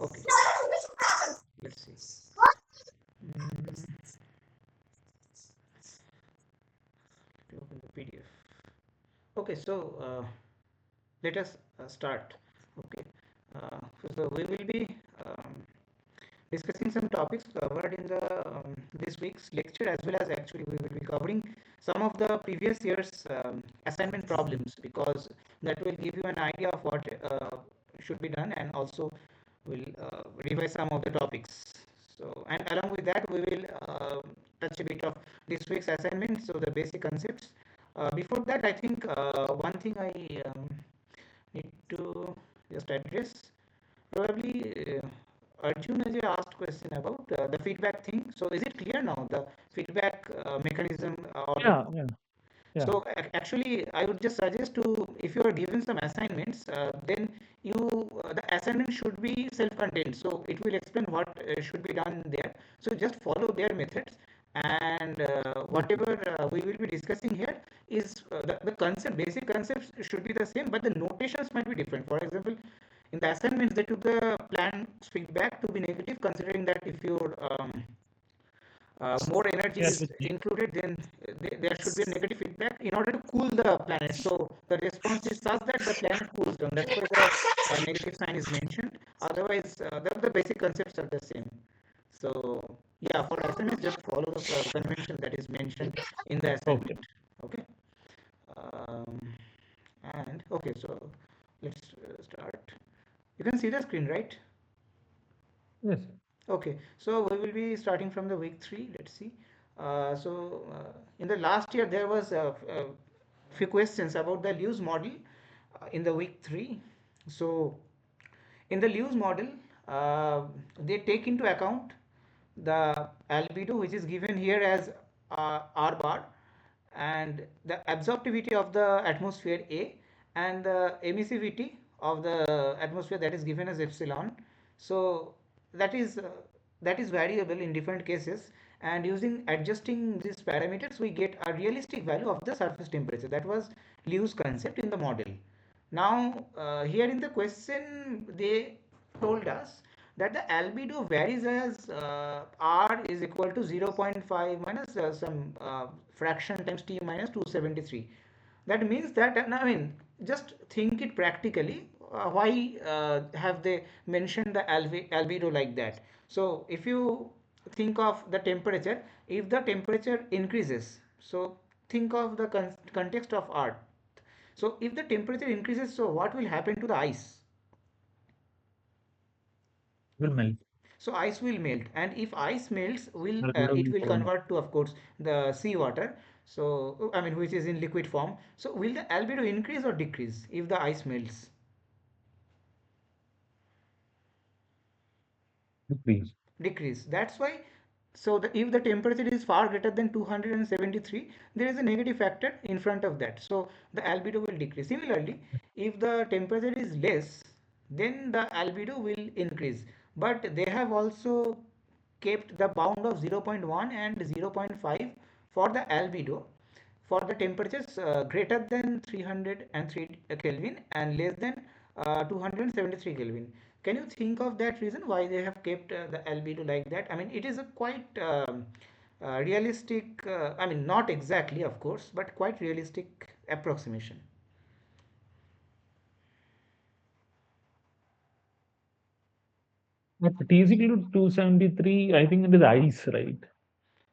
Okay, let's see. Mm, let me open the PDF. Okay, so let us start. Okay, so we will be um, discussing some topics covered in the this week's lecture, as well as actually we will be covering some of the previous year's assignment problems, because that will give you an idea of what should be done, and also will revise some of the topics. So, and along with that, we will touch a bit of this week's assignment, so the basic concepts. Before that, I think one thing I need to just address. Probably Arjun has asked question about the feedback thing. So is it clear now, the feedback mechanism or the Yeah, yeah, yeah. so actually, I would just suggest to, if you are given some assignments, then the assignment should be self-contained. So it will explain what should be done there. So just follow their methods, and whatever we will be discussing here is the concept, basic concepts should be the same, but the notations might be different. For example, in the assignments, they took the plan feedback to be negative, considering that if your more energy Share is with me. included, then there should be a negative feedback in order to cool the planet. So the response is such that the planet cools down. That's why the negative sign is mentioned. Otherwise, the basic concepts are the same. So yeah, for SMS, just follow the convention that is mentioned in the Okay. assignment. Okay. Um, and okay, so let's start. You can see the screen, right? Yes. Okay, so we will be starting from the week 3. Let's see. In the last year, there was a few questions about the Lewis model in the week 3. So, in the Lewis model, they take into account the albedo, which is given here as R bar, and the absorptivity of the atmosphere A, and the emissivity of the atmosphere, that is given as epsilon. So that is uh, that is variable in different cases, and using adjusting these parameters, we get a realistic value of the surface temperature. That was Lewis concept in the model. Now here in the question, they told us that the albedo varies as r is equal to 0.5 minus some fraction times t minus 273. That means that, I mean, just think it practically. Why have they mentioned the albedo like that? So if you think of the temperature, if the temperature increases, so think of the context of art. So if the temperature increases, so what will happen to the ice? Will melt. So ice will melt, and if ice melts, will Albedo it will will fall. convert to, of course, the seawater. So I mean, which is in liquid form. So will the albedo increase or decrease if the ice melts? Decrease. Decrease. That's why. So if the temperature is far greater than 273, there is a negative factor in front of that. So the albedo will decrease. Similarly, if the temperature is less, then the albedo will increase. But they have also kept the bound of 0.1 and 0.5 for the albedo for the temperatures greater than 303 Kelvin and less than 273 Kelvin. Can you think of that reason why they have kept the albedo like that? I mean, it is a quite realistic, I mean, not exactly, of course, but quite realistic approximation. But T is equal to 273. I think it is ice, right?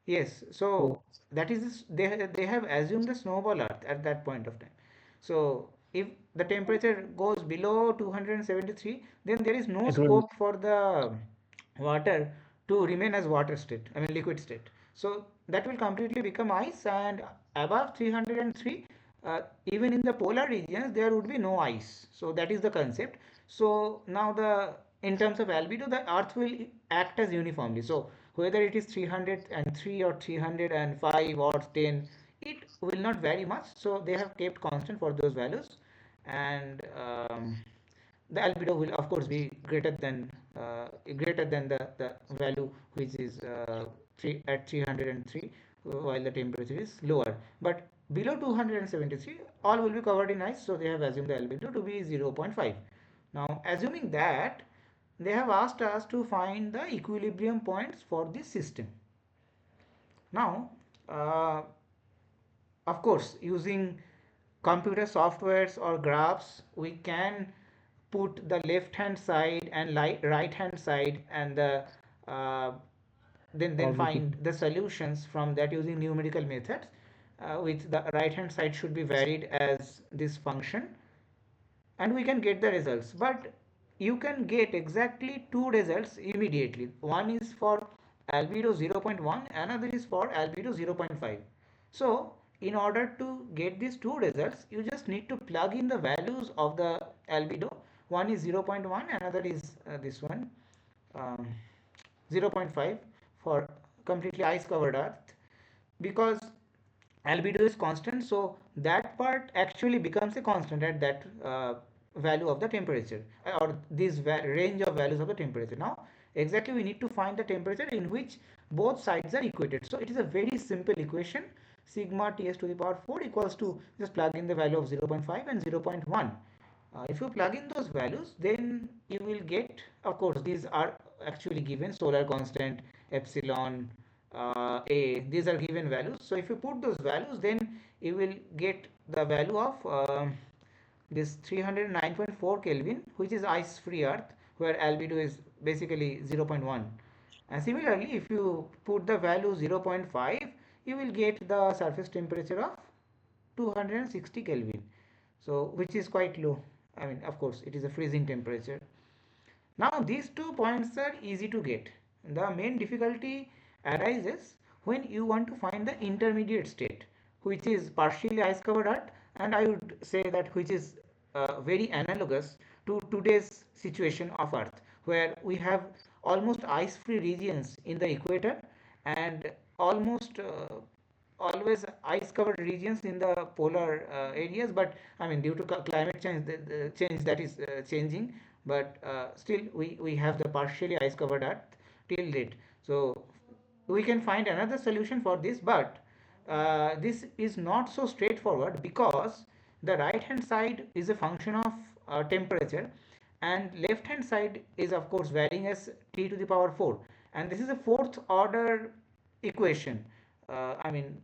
Yes, So so that is they have assumed the snowball Earth at that point of time. So if the temperature goes below 273, then there is no it will. scope for the water to remain as water state, I mean liquid state. So that will completely become ice, and above 303, even in the polar regions, there would be no ice. So that is the concept. So now the in terms of albedo, the Earth will act as uniformly. So whether it is 303 or 305 or 10, it will not vary much. So they have kept constant for those values, and the albedo will of course be greater than the value which is 3 at 303, while the temperature is lower. But Below 273, all will be covered in ice, so they have assumed the albedo to be 0.5. Now, assuming that, they have asked us to find the equilibrium points for this system. Now, uh, of course, using computer softwares or graphs, we can put the left hand side and right hand side, and the uh, then Cognitive. find the solutions from that using numerical methods, which the right hand side should be varied as this function, and we can get the results. But you can get exactly two results immediately. One is for albedo 0.1, another is for albedo 0.5. So in order to get these two results, you just need to plug in the values of the albedo. One is 0.1, another is this one, um, 0.5 for completely ice covered earth, because albedo is constant, so that part actually becomes a constant at that value of the temperature, or this range of values of the temperature. Now exactly we need to find the temperature in which both sides are equated. So it is a very simple equation. Sigma Ts to the power 4 equals to, just plug in the value of 0.5 and 0.1. If you plug in those values, then you will get, of course these are actually given, solar constant, epsilon, a, these are given values. So if you put those values, then you will get the value of this 309.4 Kelvin, which is ice free earth, where albedo is basically 0.1. And similarly, if you put the value 0.5, you will get the surface temperature of 260 Kelvin, so which is quite low. I mean, of course it is a freezing temperature. Now these 2 points are easy to get. The main difficulty arises when you want to find the intermediate state, which is partially ice covered earth, and I would say that which is very analogous to today's situation of earth, where we have almost ice free regions in the equator, and almost always ice covered regions in the polar areas. But I mean, due to climate change, the change that is changing, but still we have the partially ice covered earth till date. So we can find another solution for this, but this is not so straightforward, because the right hand side is a function of temperature, and left hand side is of course varying as t to the power 4, and this is a fourth order equation. I mean,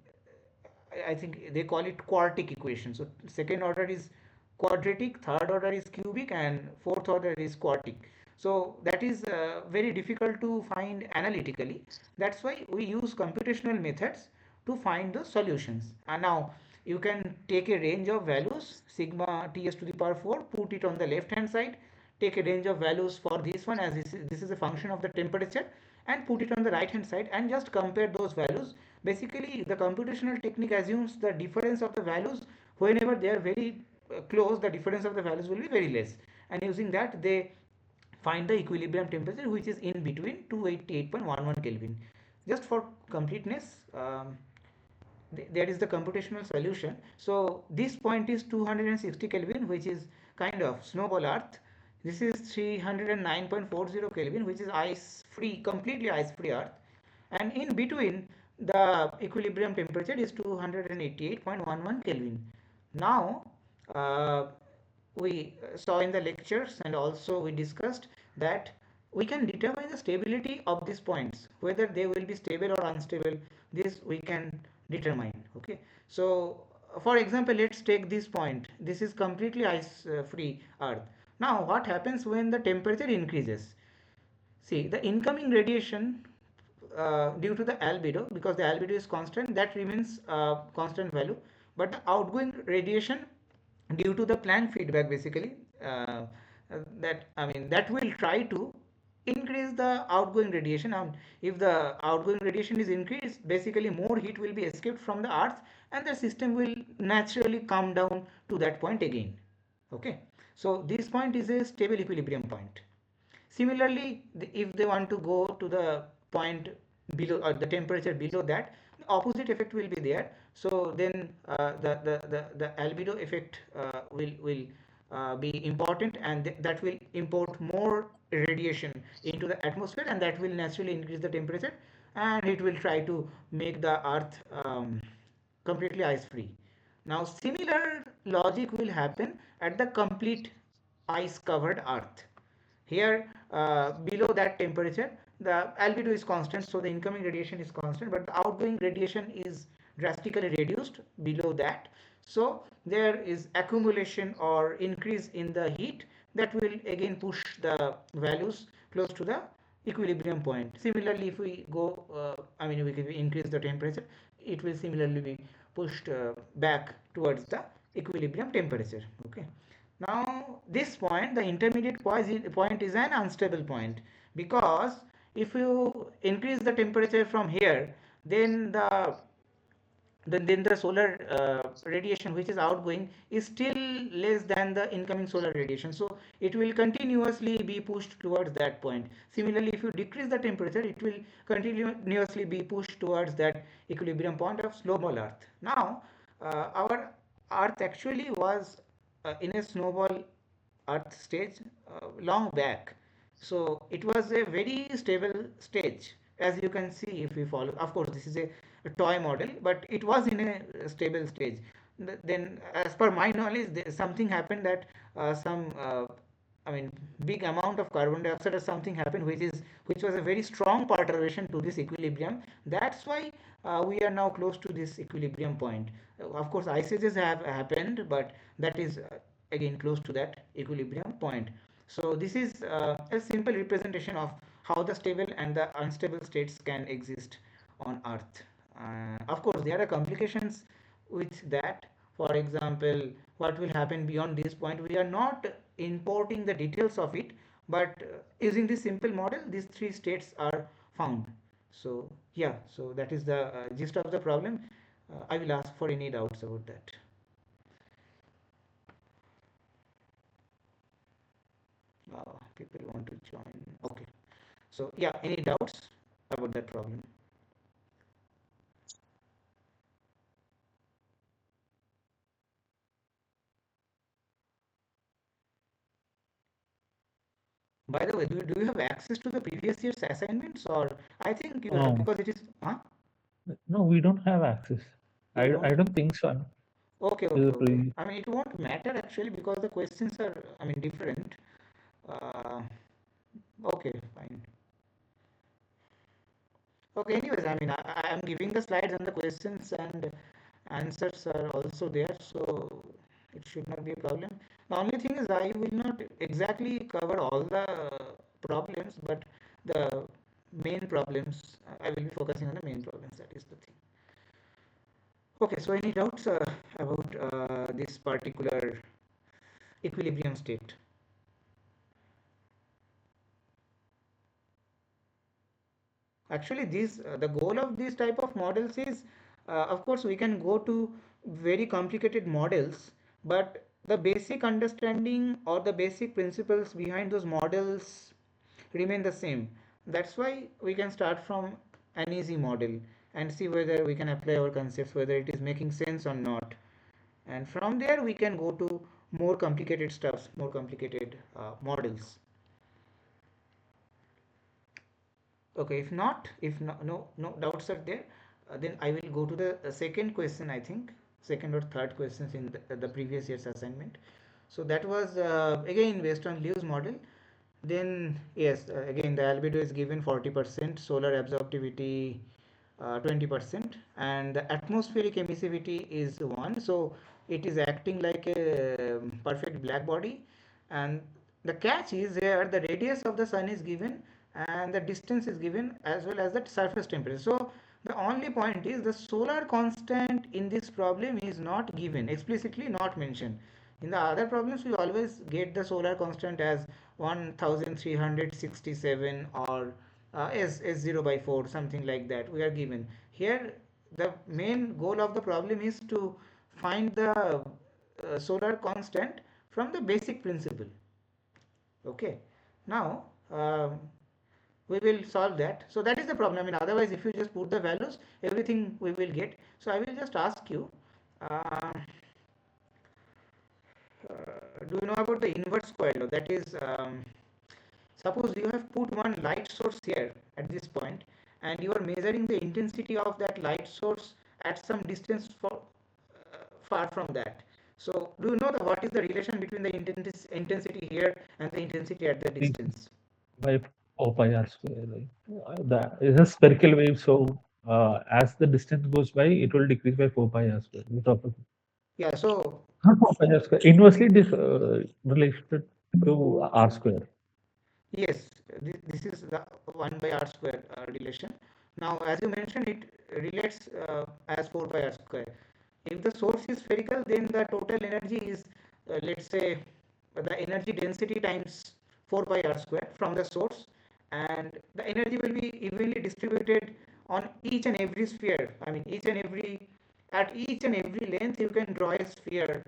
I think they call it quartic equation. So second order is quadratic, third order is cubic, and fourth order is quartic. So that is very difficult to find analytically. That's why we use computational methods to find the solutions. And now you can take a range of values, sigma ts to the power 4, put it on the left hand side, take a range of values for this one, as this is a function of the temperature, and put it on the right hand side and just compare those values. Basically the computational technique assumes the difference of the values, whenever they are very close, the difference of the values will be very less, and using that they find the equilibrium temperature, which is in between 288.11 Kelvin. Just for completeness, there is the computational solution. So this point is 260 Kelvin, which is kind of snowball earth. This is 309.40 Kelvin, which is ice free, completely ice free earth. And in between, the equilibrium temperature is 288.11 Kelvin. Now, uh, we saw in the lectures, and also we discussed that we can determine the stability of these points, whether they will be stable or unstable. This we can determine. Okay, so for example, let's take this point. This is completely ice free earth. Now what happens when the temperature increases? See, the incoming radiation due to the albedo, because the albedo is constant, that remains constant value, but the outgoing radiation, due to the Planck feedback basically, that I mean that will try to increase the outgoing radiation. And if the outgoing radiation is increased, basically more heat will be escaped from the earth, and the system will naturally come down to that point again. Okay, so this point is a stable equilibrium point. Similarly, if they want to go to the point below, or the temperature below that, the opposite effect will be there. So then the albedo effect will be important, and that will import more radiation into the atmosphere, and that will naturally increase the temperature, and it will try to make the earth completely ice free. Now similar logic will happen at the complete ice covered earth. Here below that temperature the albedo is constant, so the incoming radiation is constant, but the outgoing radiation is drastically reduced below that. So there is accumulation or increase in the heat that will again push the values close to the equilibrium point. Similarly, if we go we can increase the temperature, it will similarly be pushed back towards the equilibrium temperature. Okay, now this point, the intermediate point is an unstable point, because if you increase the temperature from here, then the solar radiation which is outgoing is still less than the incoming solar radiation, so it will continuously be pushed towards that point. Similarly, if you decrease the temperature, it will continuously be pushed towards that equilibrium point of snowball earth. Now our earth actually was in a snowball earth stage long back, so it was a very stable stage, as you can see if we follow. Of course this is a toy model, but it was in a stable stage. Then as per my knowledge, something happened that some big amount of carbon dioxide or something happened, which was a very strong perturbation to this equilibrium. That's why we are now close to this equilibrium point. Of course ice ages have happened, but that is again close to that equilibrium point. So this is a simple representation of how the stable and the unstable states can exist on earth. Of course there are complications with that. For example, what will happen beyond this point, we are not importing the details of it, but using this simple model these three states are found. So yeah, so that is the gist of the problem. I will ask for any doubts about that. People want to join. Okay, so yeah, any doubts about that problem? By the way, do you have access to the previous year's assignments, or I think you have, No, because it is, huh? no, we don't have access. You don't? I don't think so. Okay, To okay, the okay. I mean, it won't matter actually, because the questions are, different. Uh, okay, fine. Okay, anyways, I am giving the slides and the questions and answers are also there, so it should not be a problem. The only thing is I will not exactly cover all the problems, but the main problems, I will be focusing on the main problems. That is the thing. Okay, so any doubts about this particular equilibrium state? Actually these the goal of these type of models is, of course we can go to very complicated models, but the basic understanding or the basic principles behind those models remain the same. That's why we can start from an easy model and see whether we can apply our concepts, whether it is making sense or not, and from there we can go to more complicated stuffs, more complicated models. Okay, if not, if no doubts are there, then I will go to the second question, I think second or third questions in the previous year's assignment. So that was again based on Lewis model. Then yes, again the albedo is given 40%, solar absorptivity 20%, and the atmospheric emissivity is 1, so it is acting like a perfect black body. And the catch is here, the radius of the sun is given and the distance is given, as well as the surface temperature. So the only point is the solar constant in this problem is not given, explicitly not mentioned. In the other problems we always get the solar constant as 1367 or S0 by 4, something like that we are given. Here the main goal of the problem is to find the solar constant from the basic principle. Okay, now we will solve that. So that is the problem. Otherwise if you just put the values, everything we will get. So I will just ask you, uh, do you know about the inverse square law? That is, suppose you have put one light source here at this point, and you are measuring the intensity of that light source at some distance far from that. So do you know what is the relation between the intensity here and the intensity at the distance? by 4 pi r square. Right? That is a spherical wave, so as the distance goes by, it will decrease by 4 pi r square. Yeah, so Not 4 pi r square. Inversely, this related to r square. yes, this is the 1 by r square relation. Now, as you mentioned, it relates as 4 by r square. If the source is spherical, then the total energy is, let's say, the energy density times 4 by r square from the source, and the energy will be evenly distributed on each and every sphere. I mean, at each and every length, you can draw a sphere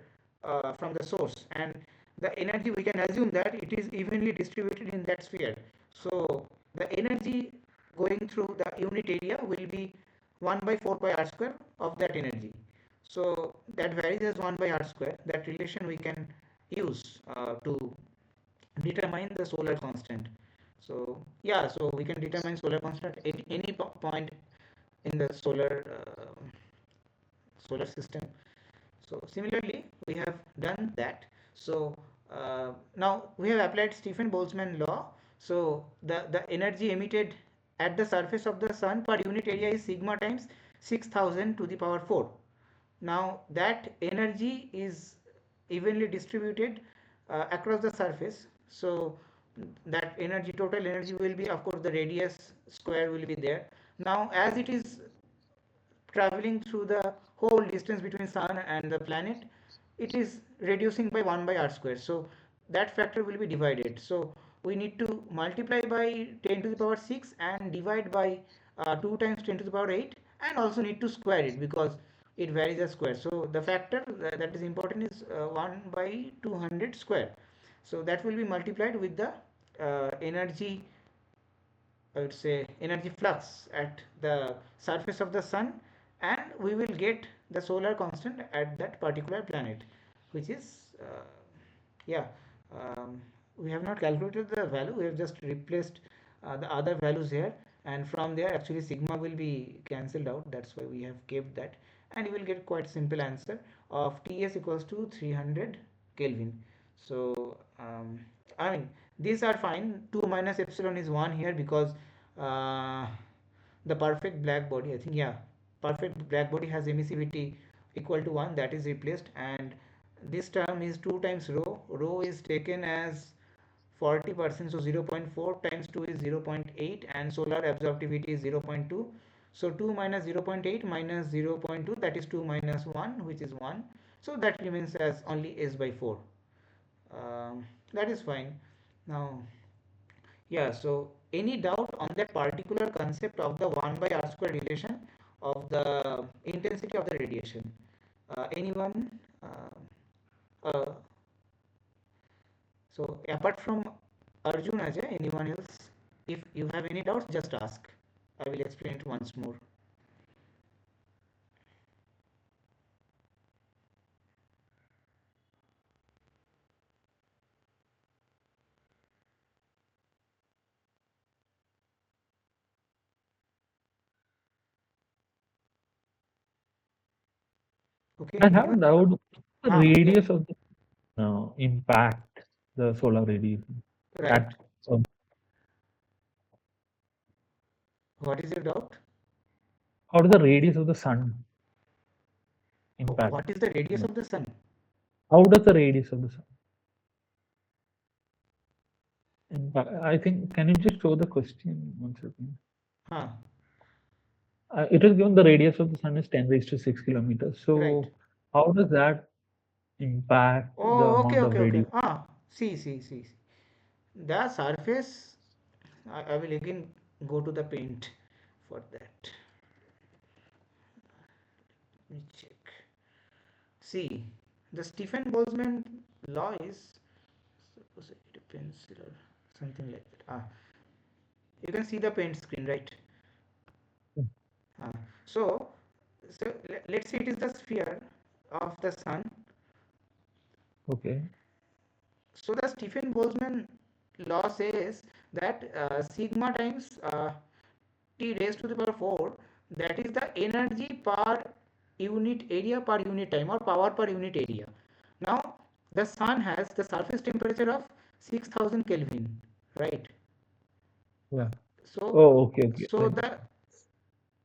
from the source, and the energy, we can assume that it is evenly distributed in that sphere. So the energy going through the unit area will be 1 by 4 pi r square of that energy. So that varies as 1 by r square. That relation we can use to determine the solar constant. So yeah, so we can determine solar constant at any point in the solar system. So similarly, we have done that. So now we have applied Stephen Boltzmann law. So the energy emitted at the surface of the sun per unit area is sigma times 6000 to the power 4. Now that energy is evenly distributed across the surface. So that energy, total energy, will be, of course, the radius square will be there. Now as it is traveling through the whole distance between sun and the planet, it is reducing by 1 by r square. So that factor will be divided. So we need to multiply by 10 to the power 6 and divide by 2 times 10 to the power 8, and also need to square it because it varies as square. So the factor that is important is 1 by 200 square. So that will be multiplied with the energy, I would say, energy flux at the surface of the sun, and we will get the solar constant at that particular planet, which is yeah, we have not calculated the value, we have just replaced the other values here, and from there actually sigma will be cancelled out. That's why we have kept that, and you will get quite simple answer of Ts equals to 300 Kelvin. So I mean, these are fine. 2 minus epsilon is 1 here because uh, the perfect black body, I think, yeah, perfect black body has emissivity equal to 1, that is replaced, and this term is 2 times rho. Rho is taken as 40%, so 0.4 times 2 is 0.8, and solar absorptivity is 0.2. So 2 minus 0.8 minus 0.2, that is 2 minus 1, which is 1. So that remains as only s by 4. That is fine. Now, yeah, so any doubt on that particular concept of the 1 by r square relation of the intensity of the radiation? Anyone? Uh, so apart from Arjun, Ajay, anyone else? If you have any doubts, just ask. I will explain it once more. Okay, I have anyone? a doubt. The Yeah, radius of the impact the solar radiation right. at um, What is your doubt? how does the radius of the sun impact? What is the radius of the sun? How does the radius of the sun impact? I think, can you just show the question once again? Huh, It is given the radius of the sun is 10 raised to 6 kilometers. right. So, how does that impact the Oh, okay, amount of okay, okay. radiation? See. The surface, I will again go to the paint for that. Let me check. See, the Stephen Boltzmann law is, suppose I need a pencil or something like that. You can see the paint screen, right? Ah, so, let's say it is the sphere of the sun. Okay. So the Stephen Boltzmann law says that sigma times T raised to the power 4, that is the energy per unit area per unit time or power per unit area. Now the sun has the surface temperature of 6000 Kelvin, right? Yeah. So Oh, okay, okay. so Like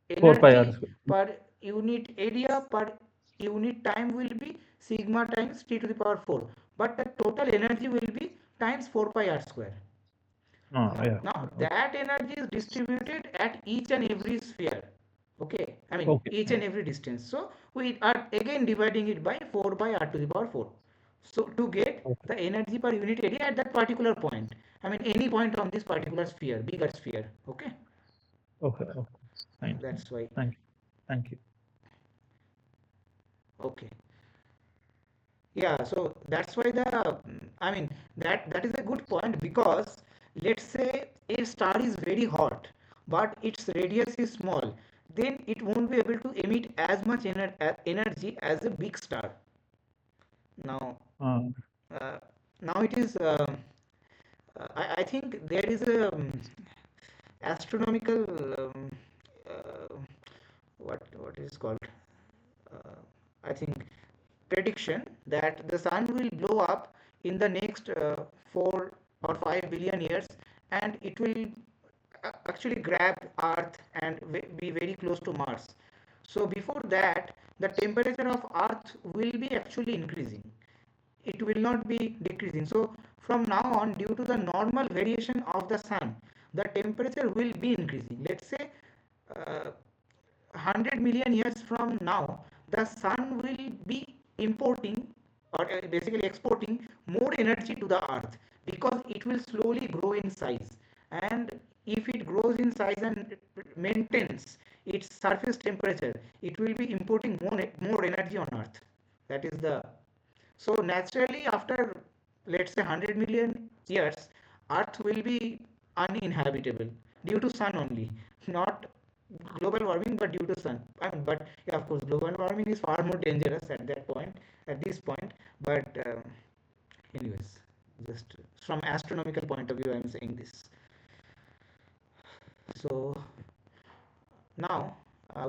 the 4 pi r energy square. per unit area per unit time will be sigma times t to the power 4, but the total energy will be times 4 pi r square. Yeah. Now Okay. that energy is distributed at each and every sphere. Okay, I mean Okay. each Yeah. and every distance. So we are again dividing it by 4 by r to the power 4. So to get Okay. the energy per unit area at that particular point, I mean any point on this particular sphere, bigger sphere. Okay, Okay. Okay. Fine. Fine. that's why. Thank you. Thank you. Okay. Yeah, so that's why I mean that is a good point, because let's say a star is very hot, but its radius is small, then it won't be able to emit as much energy as a big star. Now, Uh, uh, now it is. I think there is a astronomical uh, what is called. Uh, I think prediction that the sun will blow up in the next 4 or 5 billion years, and it will actually grab earth and be very close to Mars. So before that the temperature of earth will be actually increasing, it will not be decreasing. So from now on, due to the normal variation of the sun, the temperature will be increasing. Let's say 100 million years from now, the sun will be importing or basically exporting more energy to the earth, because it will slowly grow in size. And if it grows in size and maintains its surface temperature, it will be importing more energy on earth. That is the, so naturally after, let's say, 100 million years, earth will be uninhabitable due to sun only, not global warming but due to sun. I mean, but yeah, of course global warming is far more dangerous at that point, at this point. But anyways, just from astronomical point of view I am saying this. So now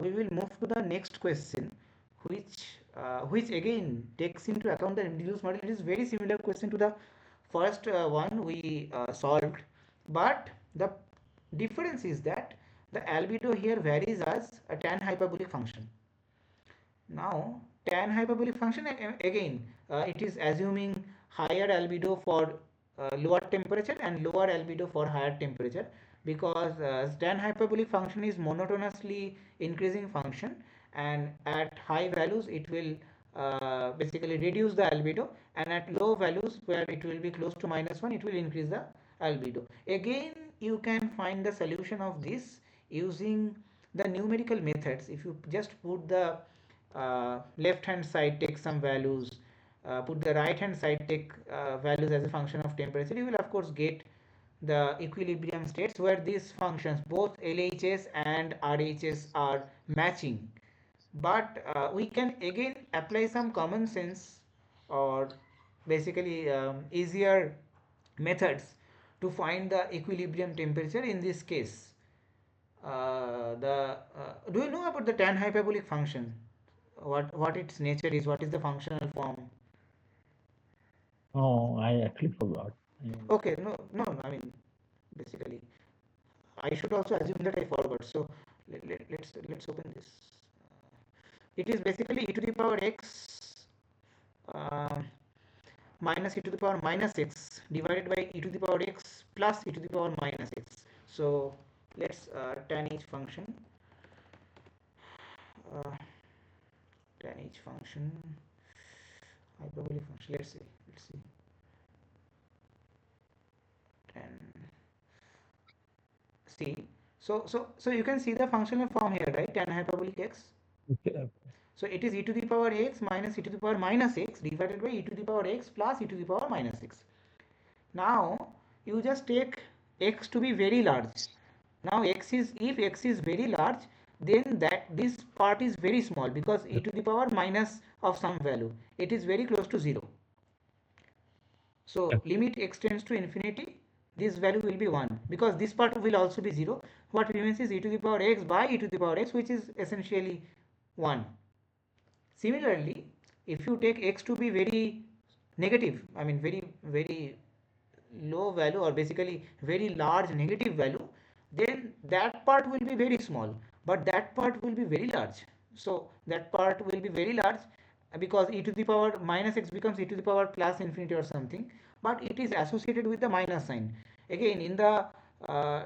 we will move to the next question, which again takes into account the reduced model. It is very similar question to the first one we solved, but the difference is that the albedo here varies as a tan hyperbolic function. Now, tan hyperbolic function, again, it is assuming higher albedo for lower temperature and lower albedo for higher temperature, because tan hyperbolic function is monotonously increasing function, and at high values it will basically reduce the albedo, and at low values where it will be close to -1 it will increase the albedo. Again, you can find the solution of this using the numerical methods. If you just put the left hand side, take some values, put the right hand side, take values as a function of temperature, you will of course get the equilibrium states where these functions, both LHS and RHS, are matching. But we can again apply some common sense, or basically easier methods to find the equilibrium temperature in this case. The Do you know about the tan hyperbolic function? What its nature is? What is the functional form? oh, I actually forgot. Okay, no. I mean, basically, I should also assume that I forgot. So let's open this. It is basically e to the power x uh, minus e to the power minus x divided by e to the power x plus e to the power minus x. So let's tan each function. Uh, Tan each function, hyperbolic function. Let's see. Tan. See. So you can see the functional form here, right? Tan hyperbolic x. Okay. So it is e to the power x minus e to the power minus x divided by e to the power x plus e to the power minus x. Now you just take x to be very large. Now if x is very large, then that this part is very small, because e to the power minus of some value, it is very close to 0. Yeah. So limit x tends to infinity, this value will be 1, because this part will also be 0. What remains is e to the power x by e to the power x, which is essentially 1. Similarly, if you take x to be very negative, I mean very low value, or basically very large negative value, then that part will be very small, but that part will be very large. So that part will be very large, because e to the power minus x becomes e to the power plus infinity or something, but it is associated with the minus sign. Again, in the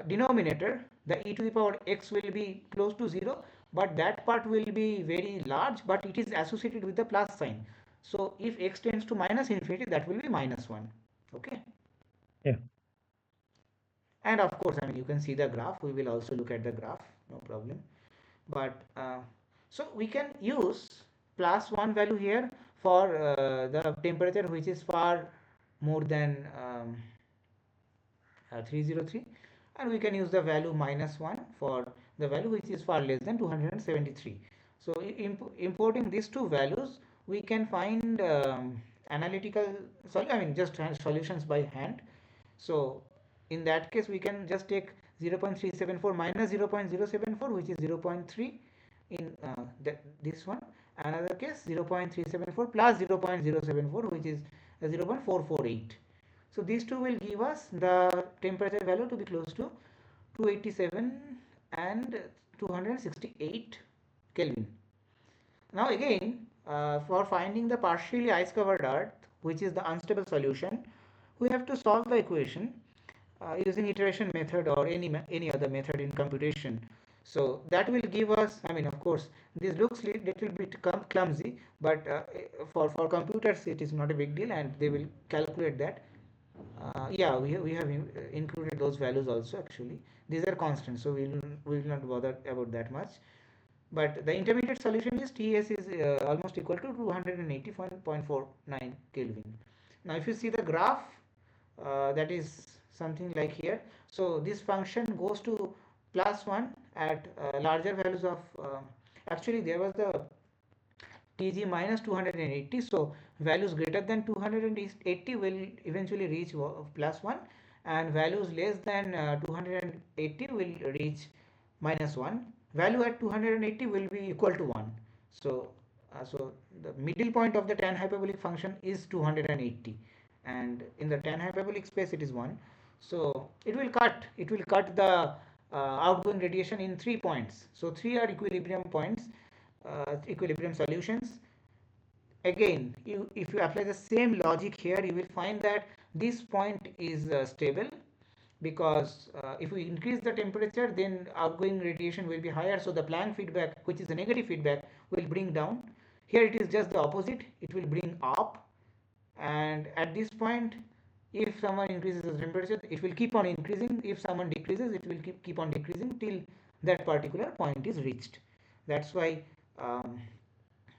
denominator, the e to the power x will be close to 0, but that part will be very large, but it is associated with the plus sign. So if x tends to minus infinity, that will be minus 1. Okay. Yeah. And of course, I mean, you can see the graph. We will also look at the graph, no problem. But so we can use plus 1 value here for the temperature which is far more than 303, and we can use the value minus 1 for the value which is far less than 273. So importing these two values, we can find analytical I mean just solutions by hand. So in that case, we can just take 0.374 minus 0.074, which is 0.3 in this one. Another case, 0.374 plus 0.074, which is 0.448. So these two will give us the temperature value to be close to 287 and 268 Kelvin. Now again, for finding the partially ice covered earth, which is the unstable solution, we have to solve the equation using iteration method or any other method in computation. So that will give us, I mean, of course, this looks little bit clumsy, but for computers it is not a big deal, and they will calculate that. Yeah, we have included those values also. Actually, these are constants, so we will not bother about that much. But the intermediate solution is Ts is almost equal to 280.49 Kelvin. Now if you see the graph, that is something like here. So this function goes to plus 1 at larger values of actually there was the Tg minus 280, so values greater than 280 will eventually reach plus 1, and values less than 280 will reach minus 1. Value at 280 will be equal to 1. So so the middle point of the tan hyperbolic function is 280, and in the tan hyperbolic space it is 1. So it will cut the outgoing radiation in 3 points. So 3 are equilibrium points, equilibrium solutions. Again, if you apply the same logic here, you will find that this point is stable, because if we increase the temperature, then outgoing radiation will be higher, so the Planck feedback, which is the negative feedback, will bring down. Here it is just the opposite, it will bring up. And at this point, if someone increases the temperature, it will keep on increasing. If someone decreases, it will keep on decreasing till that particular point is reached. That's why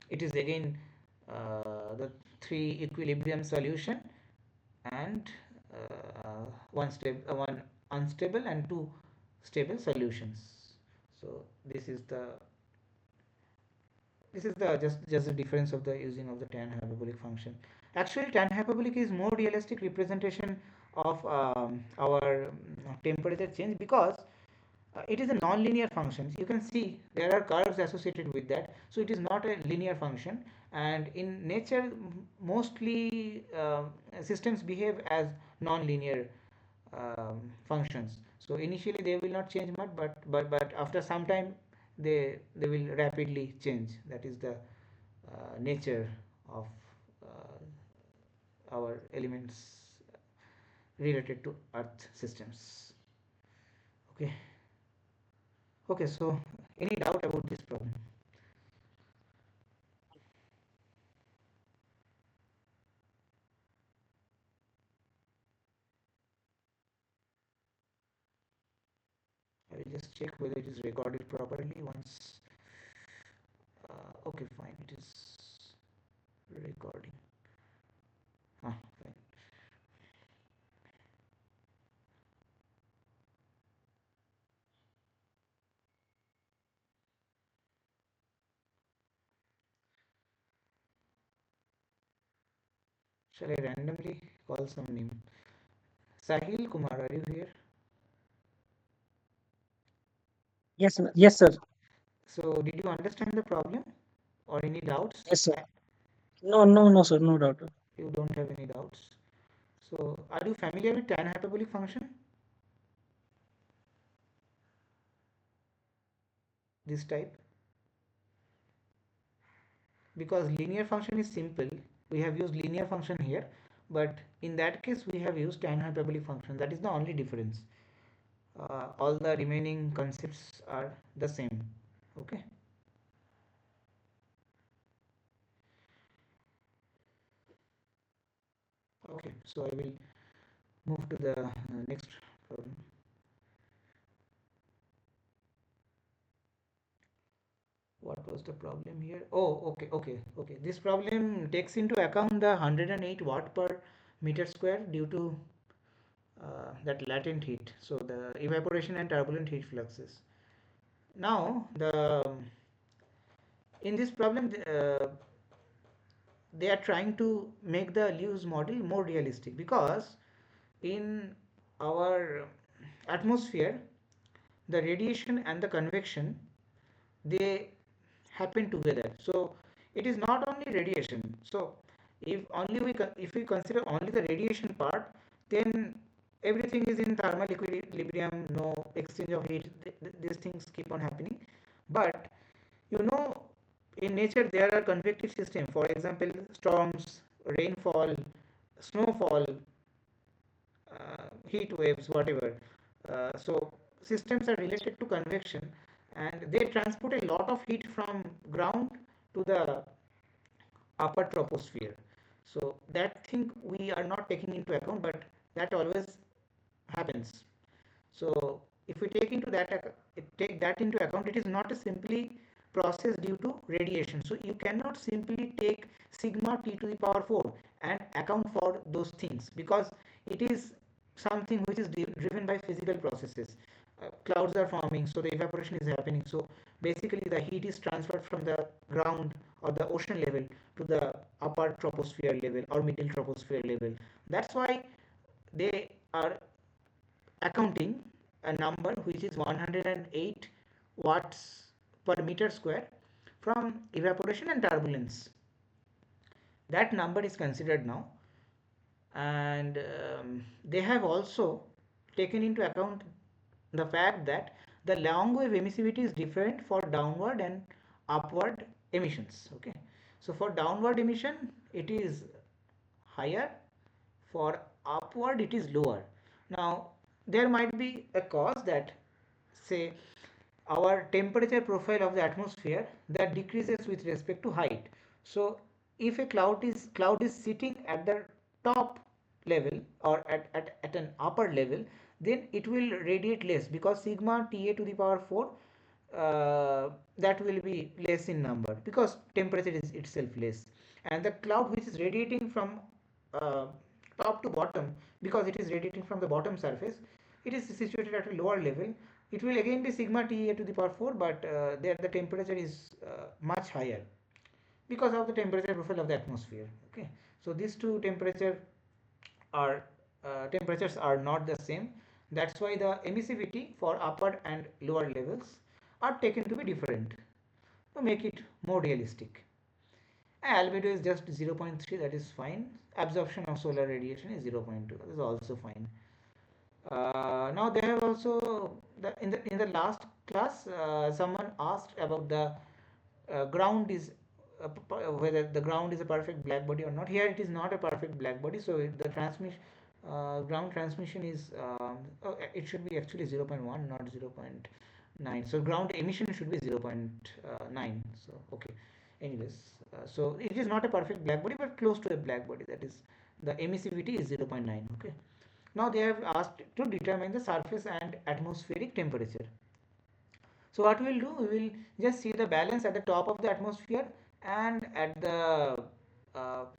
it is again the three equilibrium solution, and one unstable and two stable solutions. So this is the just the difference of the using of the tan hyperbolic function. Actually, tan hyperbolic is more realistic representation of our temperature change, because it is a non-linear function. You can see there are curves associated with that, so it is not a linear function. And in nature, mostly systems behave as non-linear functions. So initially they will not change much, but after some time they will rapidly change. That is the nature of our elements related to earth systems. Okay. Okay, so any doubt about this problem? I will just check whether it is recorded properly once. Okay, fine, it is recording. Fine. Shall I randomly call some name? Sahil Kumar, are you here? Yes, yes, sir. So, did you understand the problem? or any doubts? Yes, sir. No, sir, no doubt. You don't have any doubts. So are you familiar with tan hyperbolic function, this type? Because linear function is simple, we have used linear function here, but in that case we have used tan hyperbolic function. That is the only difference. All the remaining concepts are the same. Okay. Okay, so I will move to the next problem. What was the problem here? Oh, okay. This problem takes into account the 108 watt per meter square due to that latent heat. So the evaporation and turbulent heat fluxes. Now, in this problem, they are trying to make the Lewis model more realistic, because in our atmosphere, the radiation and the convection, they happen together. So it is not only radiation. So if we consider only the radiation part, then everything is in thermal equilibrium, no exchange of heat. These things keep on happening. But you know, in nature there are convective systems. For example, storms, rainfall, snowfall, heat waves, whatever. So systems are related to convection, and they transport a lot of heat from ground to the upper troposphere. So that thing we are not taking into account, but that always happens. So if we take that into account, it is not a simply process due to radiation. So you cannot simply take sigma t to the power 4 and account for those things, because it is something which is driven by physical processes. Clouds are forming, so the evaporation is happening. So basically the heat is transferred from the ground or the ocean level to the upper troposphere level or middle troposphere level. That's why they are accounting a number which is 108 watts per meter square from evaporation and turbulence. That number is considered now, and they have also taken into account the fact that the long wave emissivity is different for downward and upward emissions. Okay, so for downward emission it is higher, for upward it is lower. Now there might be a cause that, say, our temperature profile of the atmosphere that decreases with respect to height. So if a cloud is sitting at the top level or at an upper level, then it will radiate less, because sigma Ta to the power 4, that will be less in number because temperature is itself less. And the cloud which is radiating from uh, top to bottom, because it is radiating from the bottom surface, it is situated at a lower level, it will again be sigma Ta to the power 4, but there the temperature is much higher because of the temperature profile of the atmosphere. Okay, so these two are temperatures are not the same. That's why the emissivity for upper and lower levels are taken to be different to make it more realistic. Albedo is just 0.3, that is fine. Absorption of solar radiation is 0.2, that is also fine. Now they have also in the last class, someone asked about the ground is whether the ground is a perfect black body or not. Here it is not a perfect black body, so the transmission ground transmission is it should be actually 0.1, not 0.9. So ground emission should be 0.9. So okay, anyways, so it is not a perfect black body but close to a black body, that is the emissivity is 0.9. Okay, now they have asked to determine the surface and atmospheric temperature. So what we will do, we will just see the balance at the top of the atmosphere and at the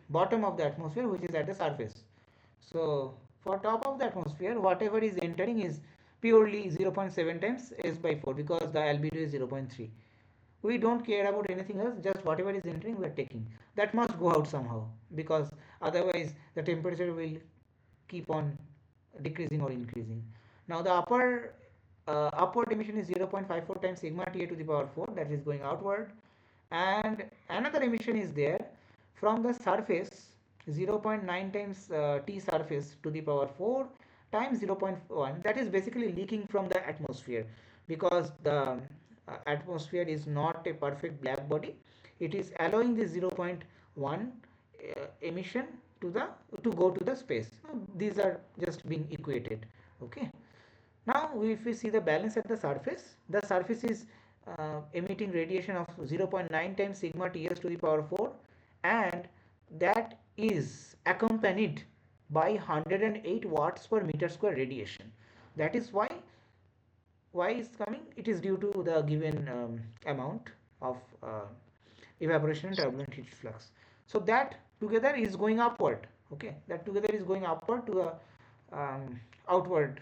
bottom of the atmosphere, which is at the surface. So for top of the atmosphere, whatever is entering is purely 0.7 times S by 4, because the albedo is 0.3. We don't care about anything else, just whatever is entering we are taking. That must go out somehow, because otherwise the temperature will keep on decreasing or increasing. Now the upward emission is 0.54 times sigma Ta to the power 4, that is going outward, And another emission is there from the surface, 0.9 times T surface to the power 4 times 0.1, that is basically leaking from the atmosphere, because the atmosphere is not a perfect black body. It is allowing the 0.1 emission to the to go to the space. These are just being equated. Okay. Now, if we see the balance at the surface is emitting radiation of 0.9 times sigma Ts to the power 4, and that is accompanied by 108 watts per meter square radiation. That is why is coming? It is due to the given amount of evaporation and turbulent heat flux. So that together is going upward. Okay, that together is going upward to a outward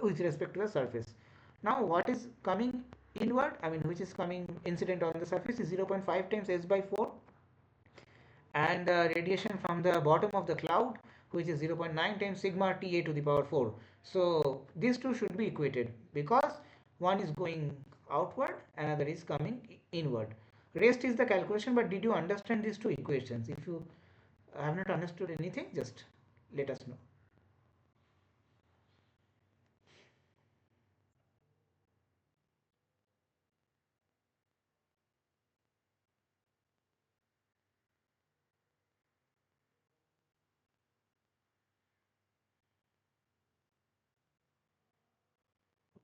with respect to the surface. Now, what is coming inward? I mean, which is coming incident on the surface is 0.5 times S by 4, and radiation from the bottom of the cloud, which is 0.9 times sigma Ta to the power 4. So these two should be equated, because one is going outward, another is coming inward. Rest is the calculation, but did you understand these two equations? If you have not understood anything, just let us know.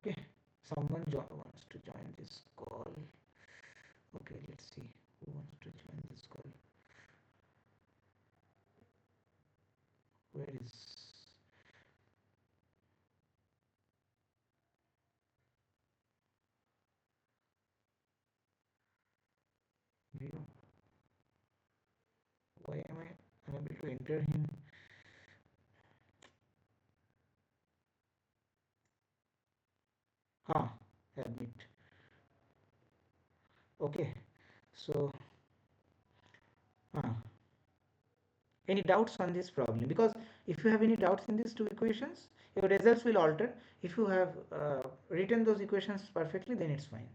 Okay, someone wants to join this call. Okay, let's see who wants to join this call. Where is View? Why am I unable to enter him? Ah, admit. Okay, so any doubts on this problem? Because if you have any doubts in these two equations, your results will alter. If you have written those equations perfectly, then it's fine.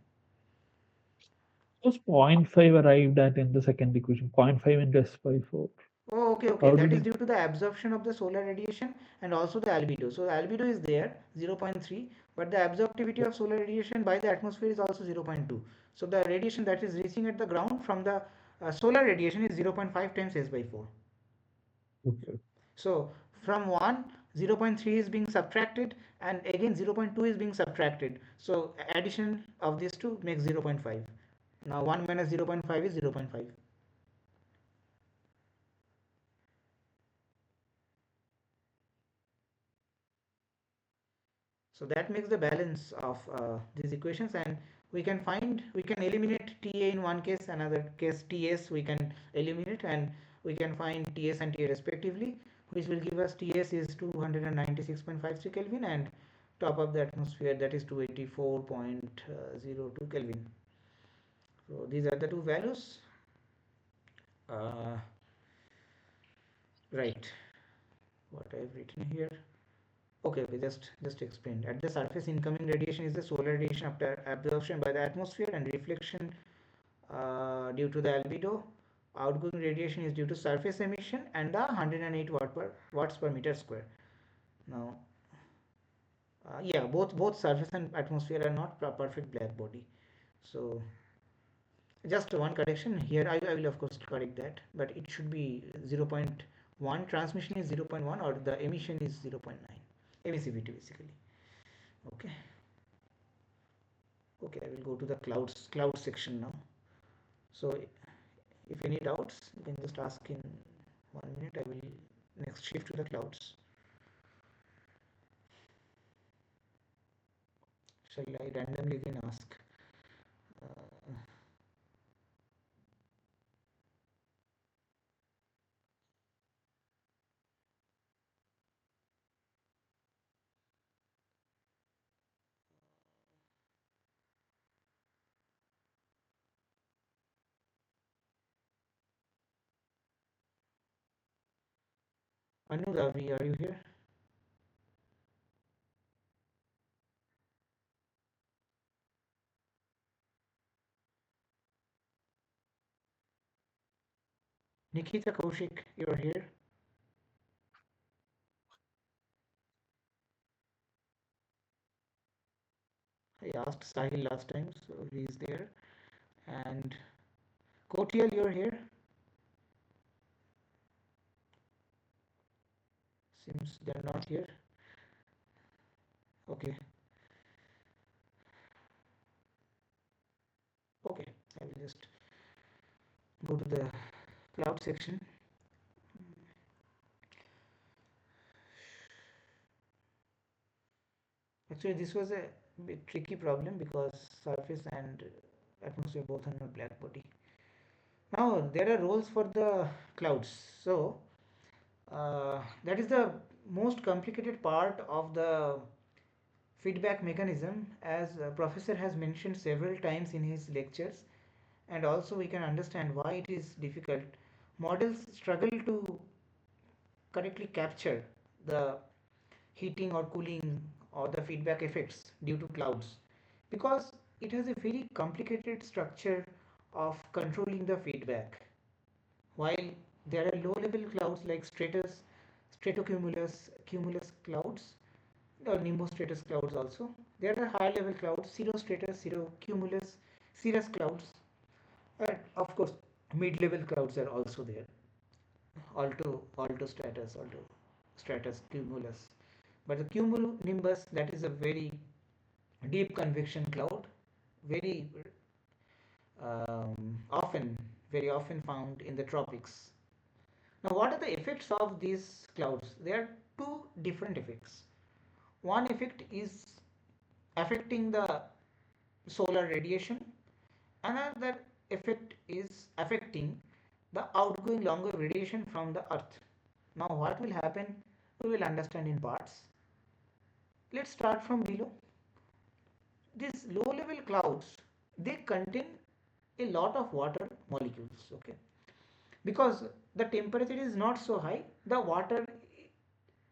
Was 0.5 arrived at in the second equation? 0.5 into S by 4. Oh, okay, okay. How That did is it? due to the absorption of the solar radiation and also the albedo. So albedo is there, 0.3, but the absorptivity of solar radiation by the atmosphere is also 0.2. So the radiation that is reaching at the ground from the solar radiation is 0.5 times S by 4. Okay. So from 1, 0.3 is being subtracted, and again 0.2 is being subtracted. So addition of these two makes 0.5. Now 1 minus 0.5 is 0.5. So that makes the balance of these equations, and we can eliminate Ta in one case, another case Ts we can eliminate, and we can find Ts and Ta respectively, which will give us Ts is 296.53 Kelvin, and top of the atmosphere, that is 284.02 Kelvin. So these are the two values. Uh, right, what I have written here. Okay, okay, just explained. At the surface, incoming radiation is the solar radiation after absorption by the atmosphere, and reflection due to the albedo. Outgoing radiation is due to surface emission and the 108 watts per meter square. Now, yeah, both surface and atmosphere are not perfect black body. So just one correction here. I will of course correct that, but it should be 0.1. Transmission is 0.1, or the emission is 0.9. Emissivity basically. Okay. Okay, I will go to the cloud section now. So if any doubts, you can just ask in 1 minute. I will next shift to the clouds. Shall I randomly again ask? Uh, Anudavi, are you here? Nikita Kaushik, you're here. I asked Sahil last time, so he's there. And Kotiel, you're here. Seems they're not here. Okay, okay. I will just go to the cloud section. Actually, this was a bit tricky problem because surface and atmosphere both are not black body. Now there are roles for the clouds. So that is the most complicated part of the feedback mechanism, as professor has mentioned several times in his lectures, and also we can understand why it is difficult. Models struggle to correctly capture the heating or cooling or the feedback effects due to clouds because it has a very complicated structure of controlling the feedback. While there are low level clouds like stratocumulus, cumulus clouds, or nimbostratus clouds also. There are high level clouds, cirrostratus, cirrocumulus, cirrus clouds, and of course mid level clouds are also there. Alto stratus, cumulus. But the cumulonimbus, that is a very deep convection cloud, very often, very often found in the tropics. Now, what are the effects of these clouds? There are two different effects. One effect is affecting the solar radiation. Another effect is affecting the outgoing longer radiation from the earth. Now what will happen, we will understand in parts. Let's start from below. These low level clouds, they contain a lot of water molecules, okay? Because the temperature is not so high, the water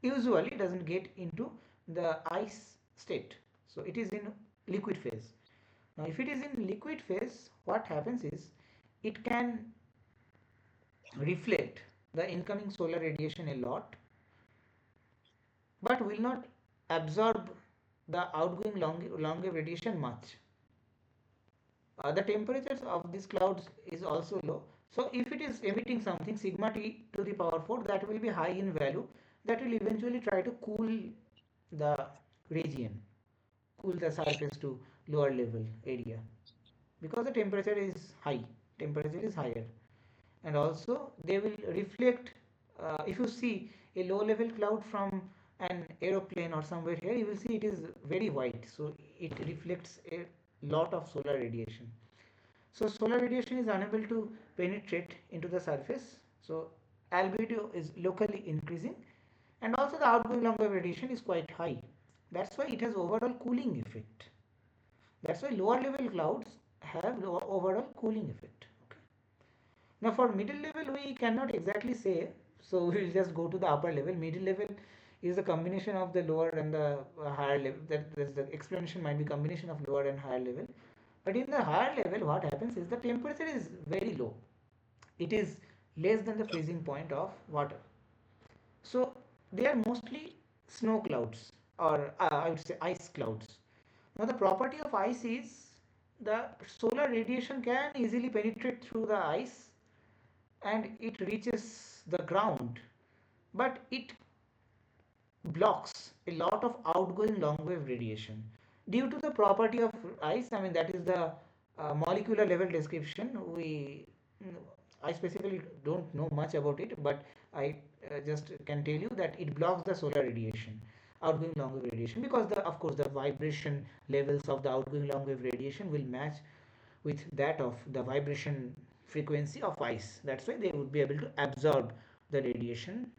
usually doesn't get into the ice state. So it is in liquid phase. Now if it is in liquid phase, what happens is it can reflect the incoming solar radiation a lot, but will not absorb the outgoing longer radiation much. The temperatures of these clouds is also low. So if it is emitting something sigma T to the power 4, that will be high in value, that will eventually try to cool the region, cool the surface to lower level area, because the temperature is higher. And also they will reflect, if you see a low level cloud from an aeroplane or somewhere here, you will see it is very white, so it reflects a lot of solar radiation. So solar radiation is unable to penetrate into the surface, so albedo is locally increasing, and also the outgoing longer radiation is quite high. That's why it has overall cooling effect. That's why lower level clouds have lower overall cooling effect. Okay. Now for middle level we cannot exactly say, so we will just go to the upper level. Middle level is a combination of the lower and the higher level. That's the explanation might be combination of lower and higher level. But in the higher level, what happens is the temperature is very low. It is less than the freezing point of water. So they are mostly snow clouds, or I would say ice clouds. Now the property of ice is the solar radiation can easily penetrate through the ice and it reaches the ground, but it blocks a lot of outgoing long wave radiation due to the property of ice. I mean, that is the molecular level description. I specifically don't know much about it, but I just can tell you that it blocks the solar radiation, outgoing long wave radiation, because the of course the vibration levels of the outgoing long wave radiation will match with that of the vibration frequency of ice. That's why they would be able to absorb the radiation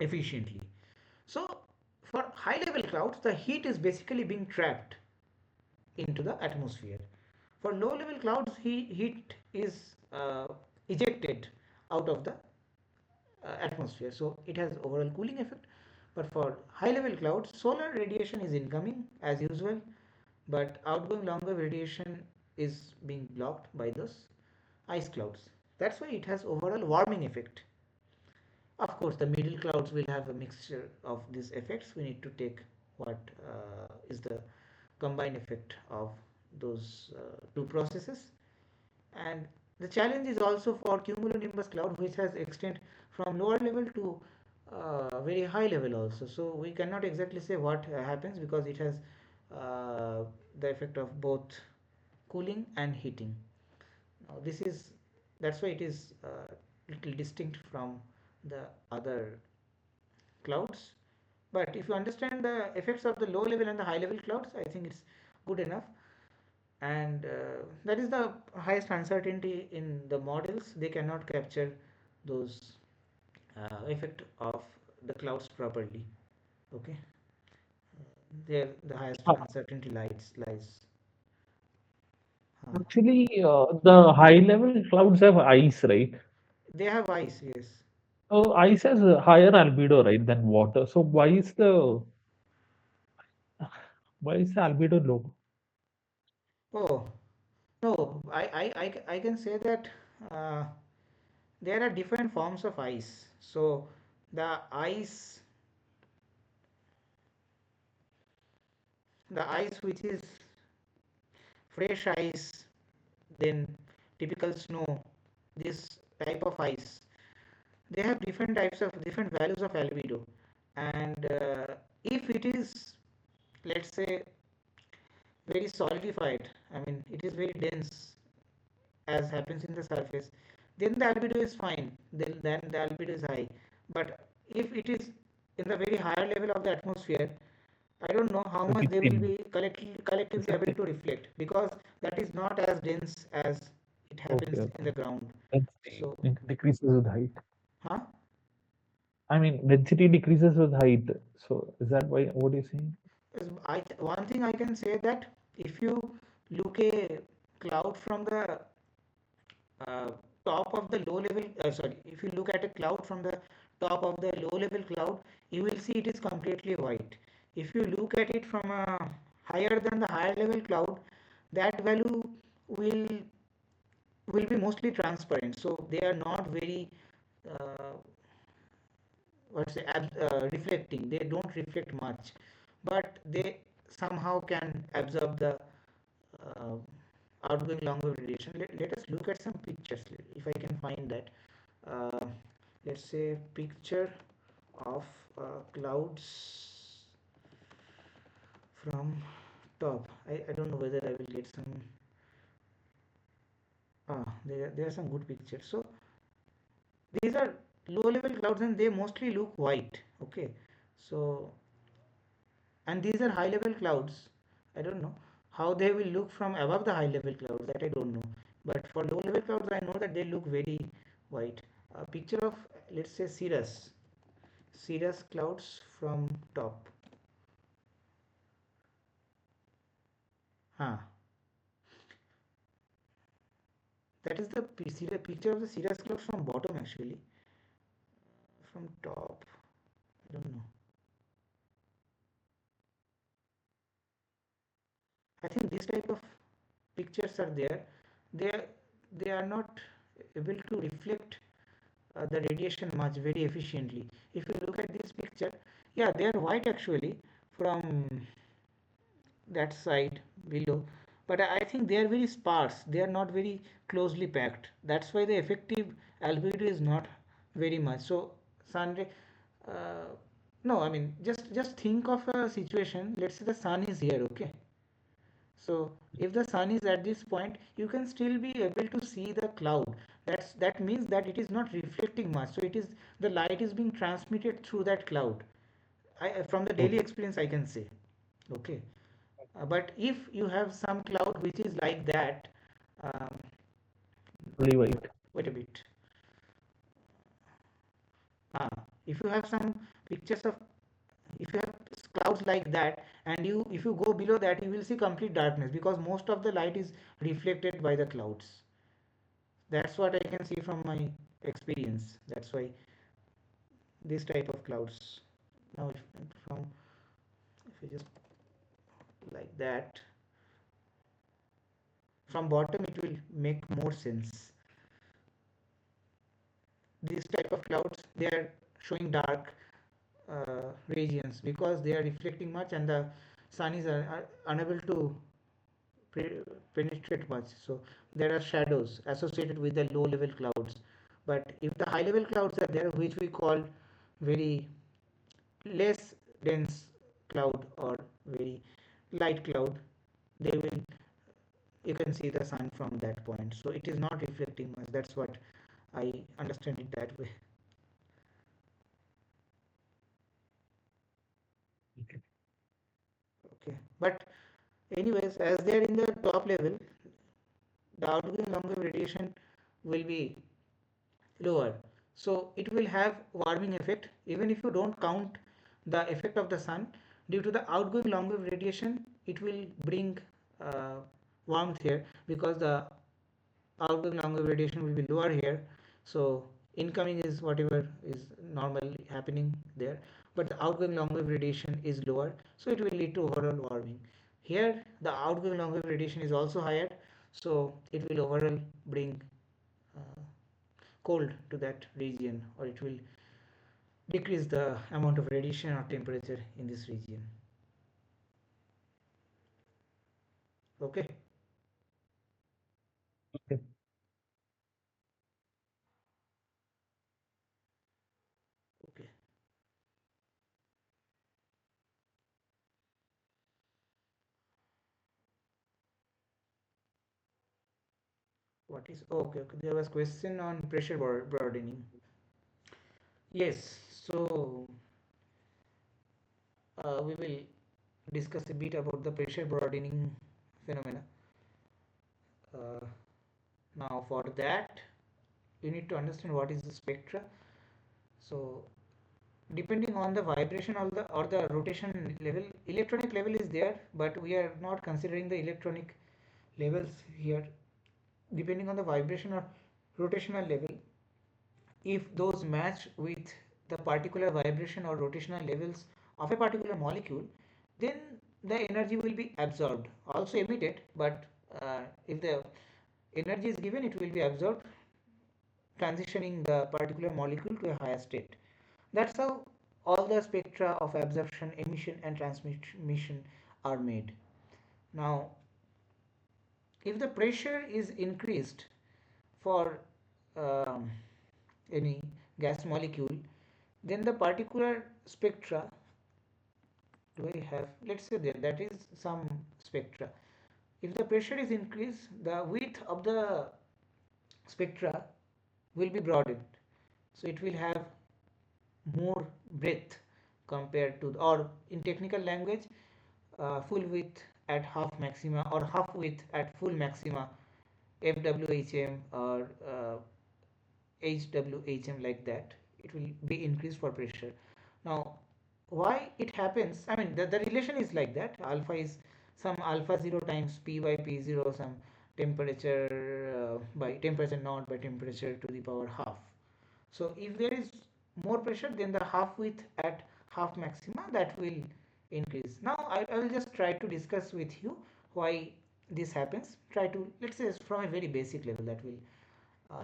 efficiently. So for high level clouds, the heat is basically being trapped into the atmosphere. For low level clouds, heat is ejected out of the atmosphere. So it has overall cooling effect. But for high level clouds, solar radiation is incoming as usual, but outgoing longer radiation is being blocked by those ice clouds. That's why it has overall warming effect. Of course, the middle clouds will have a mixture of these effects. We need to take what is the combined effect of those two processes. And the challenge is also for cumulonimbus cloud, which has extend from lower level to very high level also. So we cannot exactly say what happens, because it has the effect of both cooling and heating. Now this is, that's why it is little distinct from the other clouds. But if you understand the effects of the low level and the high level clouds, I think it's good enough. And that is the highest uncertainty in the models. They cannot capture those effect of the clouds properly. Okay, there the highest Uh, uncertainty lies. Actually, the high level clouds have ice, right? They have ice, yes. So ice has a higher albedo, right, than water. So why is the albedo low? Oh no, I can say that uh, there are different forms of ice. So the ice, the ice which is fresh ice, then typical snow, this type of ice, they have different types of different values of albedo. And if it is, let's say, very solidified, I mean it is very dense, as happens in the surface, then the albedo is fine, then the albedo is high. But if it is in the very higher level of the atmosphere, I don't know how Pretty much they will thin, be collectively isn't able it? to reflect, because that is not as dense as it Okay, happens in okay. the ground. Density So, decreases with height. huh? I mean, density decreases with height. So is that why what you're saying? One thing I can say that if you look a cloud from the uh, top of the low level, sorry, if you look at a cloud from the top of the low level cloud, you will see it is completely white. If you look at it from a higher than the higher level cloud, that value will will be mostly transparent. So they are not very uh, reflecting. They don't reflect much, but they somehow can absorb the uh, outgoing longer radiation. Let us look at some pictures if I can find that. Uh, let's say picture of clouds from top. I don't know whether I will get some. There are some good pictures. So these are low level clouds and they mostly look white. Okay, so and these are high level clouds. I don't know how they will look from above the high level clouds, that I don't know, but for low level clouds I know that they look very white. A picture of, let's say, cirrus clouds from top. Huh, that is the picture of the cirrus clouds from bottom actually. From top, I don't know. I think this type of pictures are there. They are not able to reflect the radiation much very efficiently. If you look at this picture, yeah, they are white actually from that side below, but I think they are very sparse. They are not very closely packed. That's why the effective albedo is not very much. So sun uh, no, I mean just think of a situation. Let's say the sun is here, okay? So if the sun is at this point, you can still be able to see the cloud. That means that it is not reflecting much. So it is, the light is being transmitted through that cloud. From the daily Okay, experience, I can say. Okay. But if you have some cloud which is like that, um, fully white. wait a bit. Uh, if you have some pictures of, if you have clouds like that, and you if you go below that, you will see complete darkness, because most of the light is reflected by the clouds. That's what I can see from my experience. That's why this type of clouds. Now if you just like that from bottom, it will make more sense. type of clouds, they are showing dark regions because they are reflecting much and the sun is unable to penetrate much. So there are shadows associated with the low level clouds. But if the high level clouds are there, which we call very less dense cloud or very light cloud, they will, you can see the sun from that point. So it is not reflecting much. That's what I understand it that way. Okay. Okay. But anyways, as they are in the top level, the outgoing long wave radiation will be lower, so it will have warming effect even if you don't count the effect of the sun. Due to the outgoing long wave radiation, it will bring uh, warmth here because the outgoing long wave radiation will be lower here, so incoming is whatever is normally happening there, but the outgoing long wave radiation is lower, so it will lead to overall warming. Here the outgoing long wave radiation is also higher, so it will overall bring uh, cold to that region, or it will decrease the amount of radiation or temperature in this region. Okay. Okay. Okay. What is, okay, okay, there was question on pressure broadening. Yes, so we will discuss a bit about the pressure broadening phenomena. uh, Now for that you need to understand what is the spectra. So depending on the vibration or the rotation level, electronic level is there, but we are not considering the electronic levels here. Depending on the vibration or rotational level, if those match with the particular vibration or rotational levels of a particular molecule, then the energy will be absorbed, also emitted, but if the energy is given, it will be absorbed, transitioning the particular molecule to a higher state. That's how all the spectra of absorption, emission, and transmission are made. Now, if the pressure is increased for um, any gas molecule, then the particular spectra, do I have, let's say that is some spectra. If the pressure is increased, the width of the spectra will be broadened. So it will have more breadth compared to, or in technical language, full width at half maxima or half width at full maxima, FWHM or HWHM, like that. It will be increased for pressure. Now, why it happens? I mean, the relation is like that. Alpha is some alpha 0 times P by P0, some temperature by temperature naught by temperature to the power half. So if there is more pressure, then the half width at half maxima, that will increase. Now I will just try to discuss with you why this happens. Try to, let's say from a very basic level, that will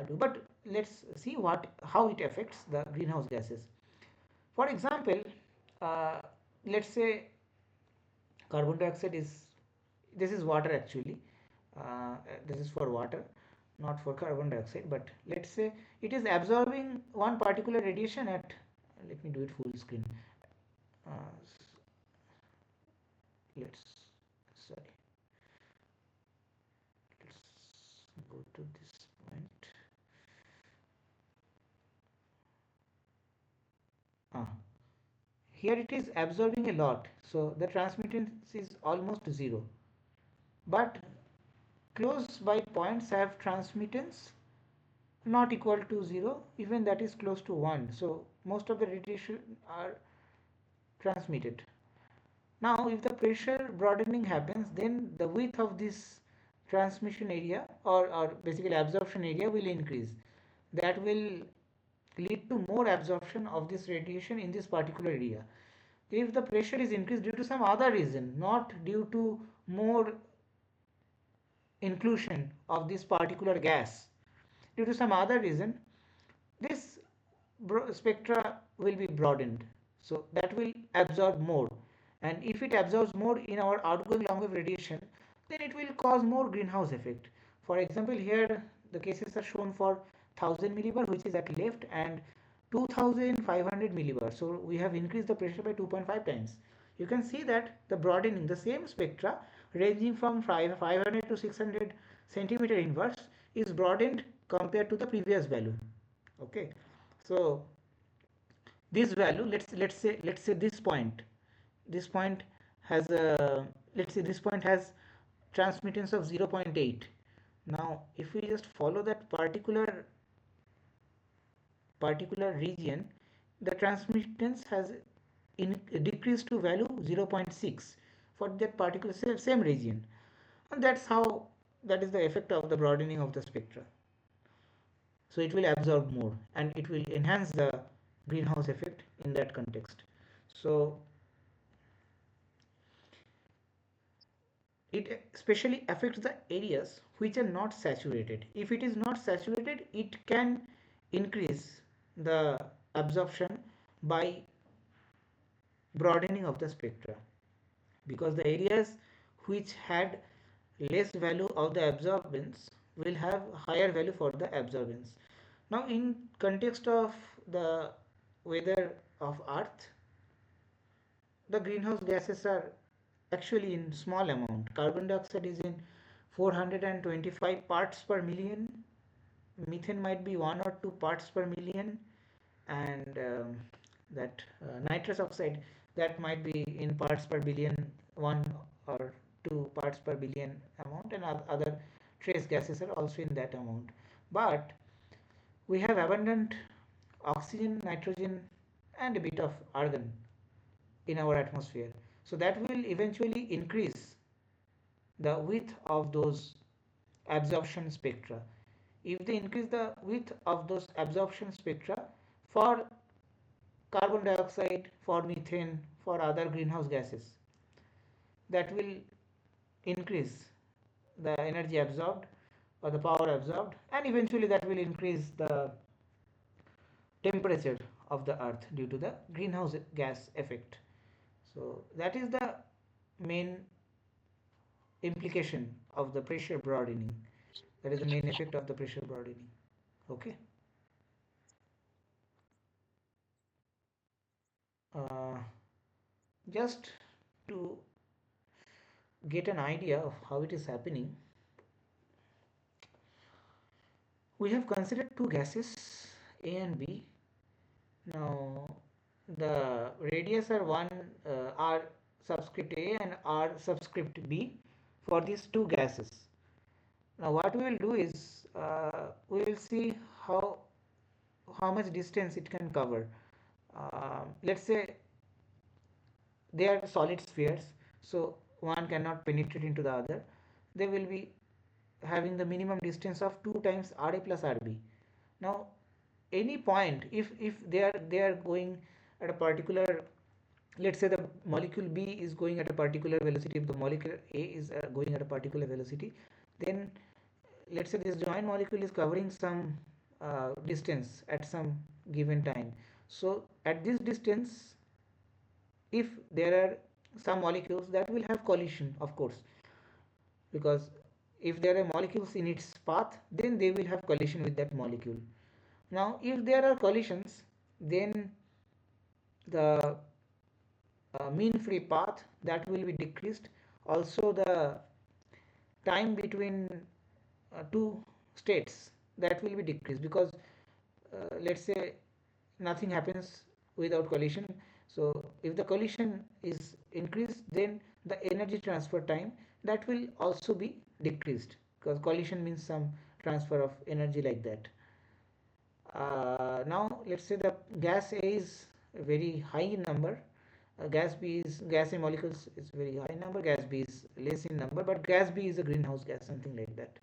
do. But let's see how it affects the greenhouse gases. For example, uh, let's say carbon dioxide is, this is water actually. This is for water, not for carbon dioxide, but let's say it is absorbing one particular radiation at, let me do it full screen. uh, let's, sorry, let's go to this point. ah, Here it is absorbing a lot, so the transmittance is almost zero, but close by points have transmittance not equal to 0, even that is close to 1, so most of the radiation are transmitted. Now if the pressure broadening happens, then the width of this transmission area, or basically absorption area, will increase. That will lead to more absorption of this radiation in this particular area. If the pressure is increased due to some other reason, not due to more inclusion of this particular gas, due to some other reason, this spectra will be broadened, so that will absorb more, and if it absorbs more in our outgoing long wave radiation, then it will cause more greenhouse effect. For example, here the cases are shown for 1000 millibar, which is at left, and 2500 millibar, so we have increased the pressure by 2.5 times. You can see that the broadening, the same spectra ranging from 500 to 600 centimeter inverse, is broadened compared to the previous value. Okay, so this value, let's say this point has a, let's say this point has transmittance of 0.8. Now if we just follow that particular region, the transmittance has decreased to value 0.6 for that particular same region, and that is the effect of the broadening of the spectra. So it will absorb more and it will enhance the greenhouse effect in that context. So it especially affects the areas which are not saturated. If it is not saturated, it can increase the absorption by broadening of the spectra, because the areas which had less value of the absorbance will have higher value for the absorbance. Now in context of the weather of earth, the greenhouse gases are actually in small amount. Carbon dioxide is in 425 parts per million, methane might be 1 or 2 parts per million, and that nitrous oxide, that might be in parts per billion, 1 or 2 parts per billion amount, and other trace gases are also in that amount. But we have abundant oxygen, nitrogen, and a bit of argon in our atmosphere, so that will eventually increase the width of those absorption spectra. If they increase the width of those absorption spectra for carbon dioxide, for methane, for other greenhouse gases, that will increase the energy absorbed or the power absorbed, and eventually that will increase the temperature of the earth due to the greenhouse gas effect. So that is the main implication of the pressure broadening. That is the main effect of the pressure broadening. Okay. uh, just to get an idea of how it is happening, we have considered two gases, A and B. Now the radius are one, R subscript A and R subscript B for these two gases. Now what we will do is, we will see how much distance it can cover. Let's say they are solid spheres, so one cannot penetrate into the other. They will be having the minimum distance of 2 times Ra plus Rb. Now any point, if they are going at a particular, let's say the molecule B is going at a particular velocity, if the molecule A is going at a particular velocity, then let's say this joint molecule is covering some distance at some given time. So at this distance, if there are some molecules, that will have collision, of course, because if there are molecules in its path, then they will have collision with that molecule. Now if there are collisions, then the mean free path, that will be decreased. Also the time between two states, that will be decreased, because let's say nothing happens without collision. So if the collision is increased, then the energy transfer time, that will also be decreased, because collision means some transfer of energy like that. Now let's say the gas A is very high in number, gas A molecules is very high in number, gas B is less in number, but gas B is a greenhouse gas, something like that.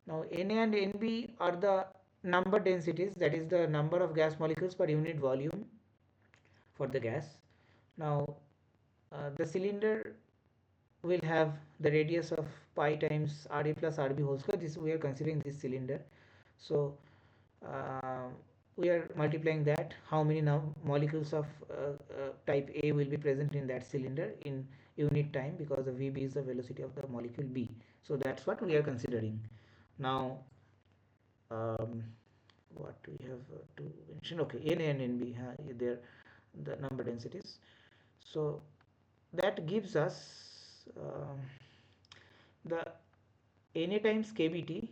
Now Na and Nb are the number densities, that is the number of gas molecules per unit volume for the gas. Now the cylinder will have the radius of pi times Ra plus Rb whole square. This we are considering this cylinder. So we are multiplying that, how many now molecules of type A will be present in that cylinder in unit time, because the Vb is the velocity of the molecule B. So that's what we are considering. Now um, what we have to mention, okay, Na and Nb, there the number densities. So that gives us the Na times kBt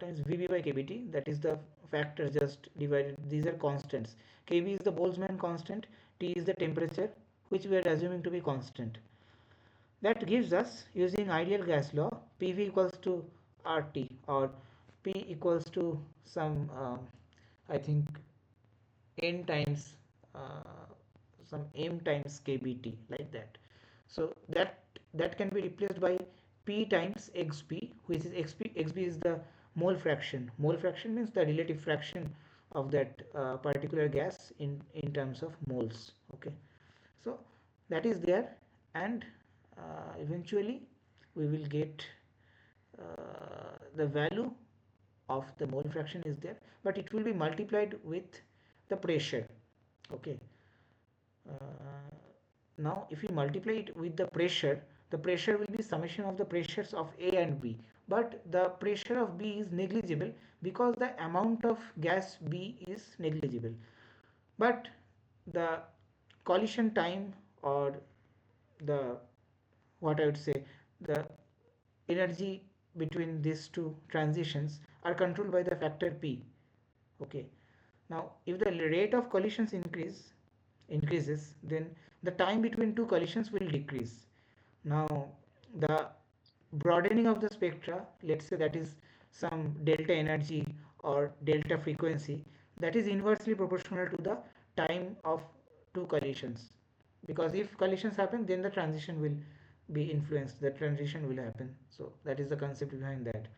times Vb by kBt, that is the factor just divided. These are constants. Kb is the Boltzmann constant, T is the temperature, which we are assuming to be constant. That gives us, using ideal gas law, PV equals to RT, or P equals to some I think n times some m times kBt, like that. So that can be replaced by P times xB, which is xB is the mole fraction. Mole fraction means the relative fraction of that particular gas in terms of moles. Okay, so that is there, and eventually we will get the value of the mole fraction is there, but it will be multiplied with the pressure. Okay, uh, now if you multiply it with the pressure will be summation of the pressures of A and B, but the pressure of B is negligible because the amount of gas B is negligible, but the collision time, or the, what I would say, the energy between these two transitions are controlled by the factor P. Okay, now if the rate of collisions increases, then the time between two collisions will decrease. Now the broadening of the spectra, let's say that is some delta energy or delta frequency, that is inversely proportional to the time of two collisions, because if collisions happen, then the transition will be influenced, the transition will happen. So that is the concept behind that.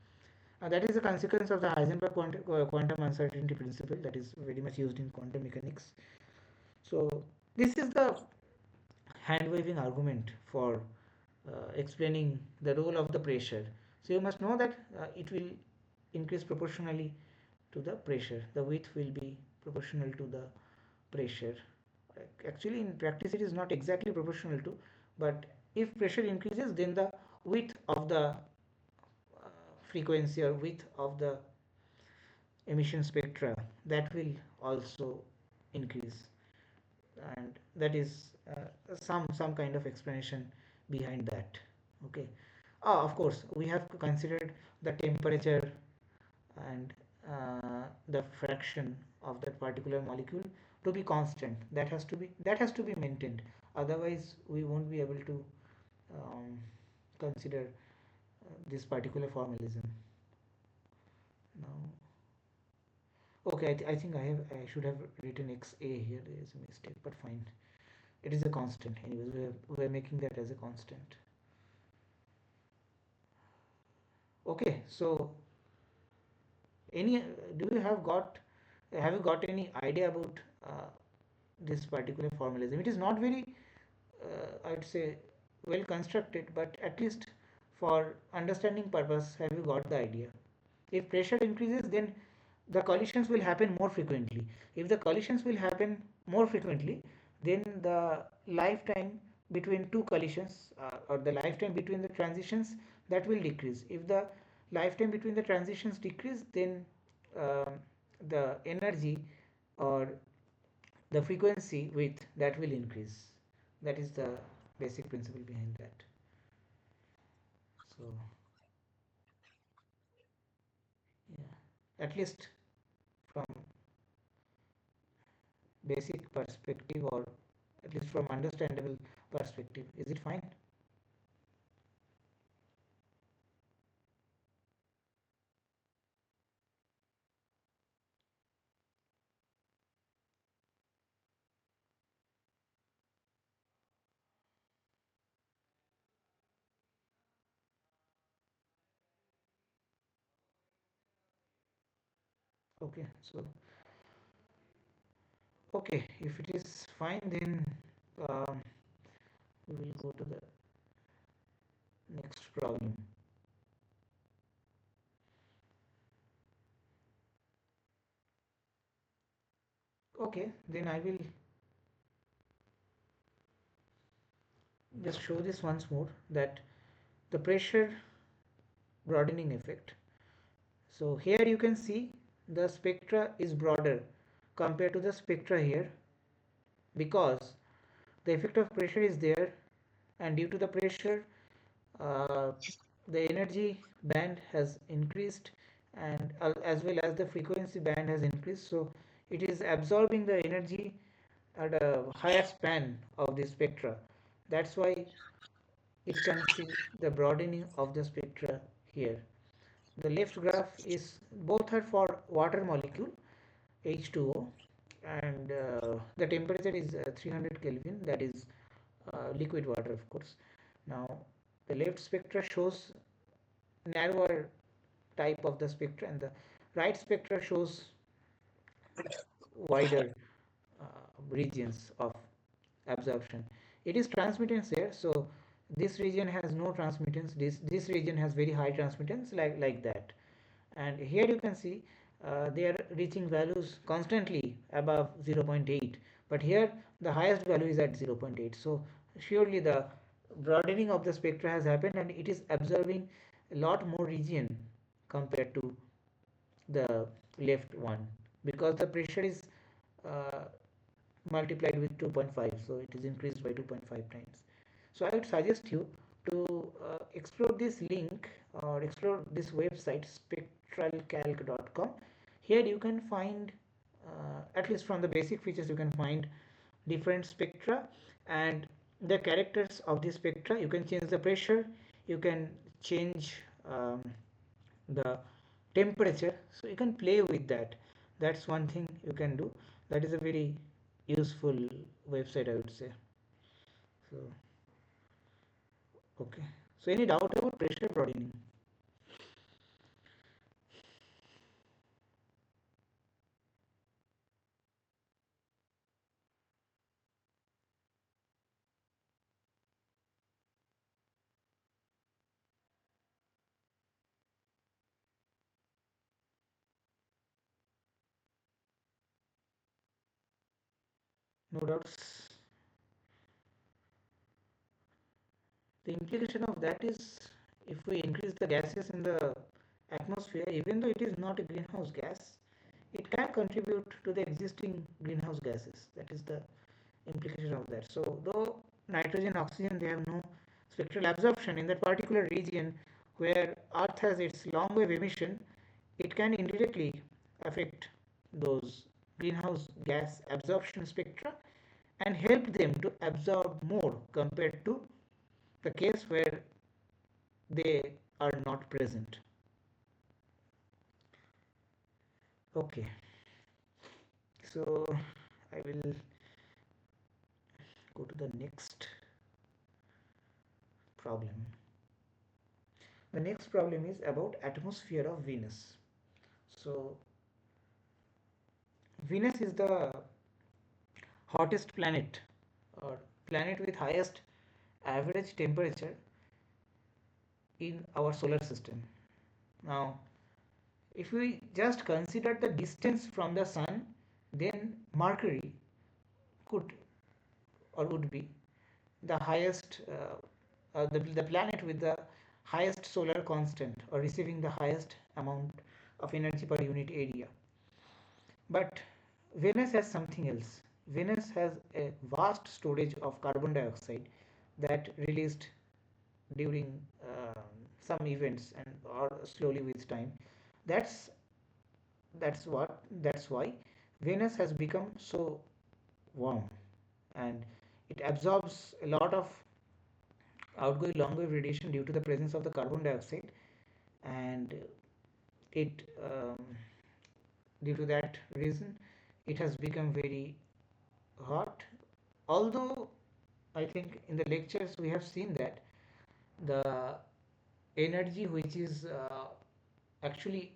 That is a consequence of the Heisenberg quantum uncertainty principle, that is very much used in quantum mechanics. So this is the hand waving argument for explaining the role of the pressure. So you must know that it will increase proportionally to the pressure. The width will be proportional to the pressure. Actually, in practice, it is not exactly proportional to, but if pressure increases, then the width of the frequency or width of the emission spectra, that will also increase, and that is some kind of explanation behind that. Okay, of course we have considered the temperature and the fraction of that particular molecule to be constant. That has to be maintained, otherwise we won't be able to um, consider this particular formalism. Now, okay, I think I should have written XA here. There is a mistake, but fine. It is a constant. Anyways, we're making that as a constant. Okay, so any do you have you got any idea about this particular formalism? It is not very I'd say well constructed, but at least for understanding purpose, have you got the idea? If pressure increases, then the collisions will happen more frequently. If the collisions will happen more frequently, then the lifetime between two collisions, or the lifetime between the transitions, that will decrease. If the lifetime between the transitions decrease, then um the energy or the frequency width, that will increase. That is the basic principle behind that. So yeah, at least from basic perspective, or at least from understandable perspective, is it fine? Okay, so okay, if it is fine, then um, we will go to the next problem. Okay, then I will just show this once more, that the pressure broadening effect. So here you can see the spectra is broader compared to the spectra here, because the effect of pressure is there, and due to the pressure uh, the energy band has increased, and as well as the frequency band has increased, so it is absorbing the energy at a higher span of the spectra. That's why it can see the broadening of the spectra here. The left graph is, both are for water molecule H2O, and the temperature is 300 Kelvin, that is liquid water, of course. Now the left spectra shows narrower type of the spectra, and the right spectra shows wider uh, regions of absorption. It is transmittance here, so this region has no transmittance, this region has very high transmittance, like that. And here you can see they are reaching values constantly above 0.8, but here the highest value is at 0.8. So surely the broadening of the spectra has happened, and it is absorbing a lot more region compared to the left one, because the pressure is uh, multiplied with 2.5, so it is increased by 2.5 times. So I would suggest you to explore this link, or explore this website spectralcalc.com. Here you can find, at least from the basic features, you can find different spectra and the characters of the spectra. You can change the pressure, you can change the temperature, so you can play with that. That's one thing you can do. That is a very useful website, I would say. So okay, so any doubt about pressure broadening? No doubts. The implication of that is, if we increase the gases in the atmosphere, even though it is not a greenhouse gas, it can contribute to the existing greenhouse gases. That is the implication of that. So though nitrogen, oxygen, they have no spectral absorption in that particular region where Earth has its long wave emission, it can indirectly affect those greenhouse gas absorption spectra and help them to absorb more compared to the case where they are not present. Okay, so I will go to the next problem. The next problem is about atmosphere of Venus. So Venus is the hottest planet, or planet with highest average temperature in our solar system. Now if we just consider the distance from the sun, then Mercury could, or would be, the highest the planet with the highest solar constant, or receiving the highest amount of energy per unit area. But Venus has something else. Venus has a vast storage of carbon dioxide that released during some events, and or slowly with time. That's that's why Venus has become so warm, and it absorbs a lot of outgoing long wave radiation due to the presence of the carbon dioxide, and it due to that reason it has become very hot. Although I think in the lectures we have seen that the energy which is actually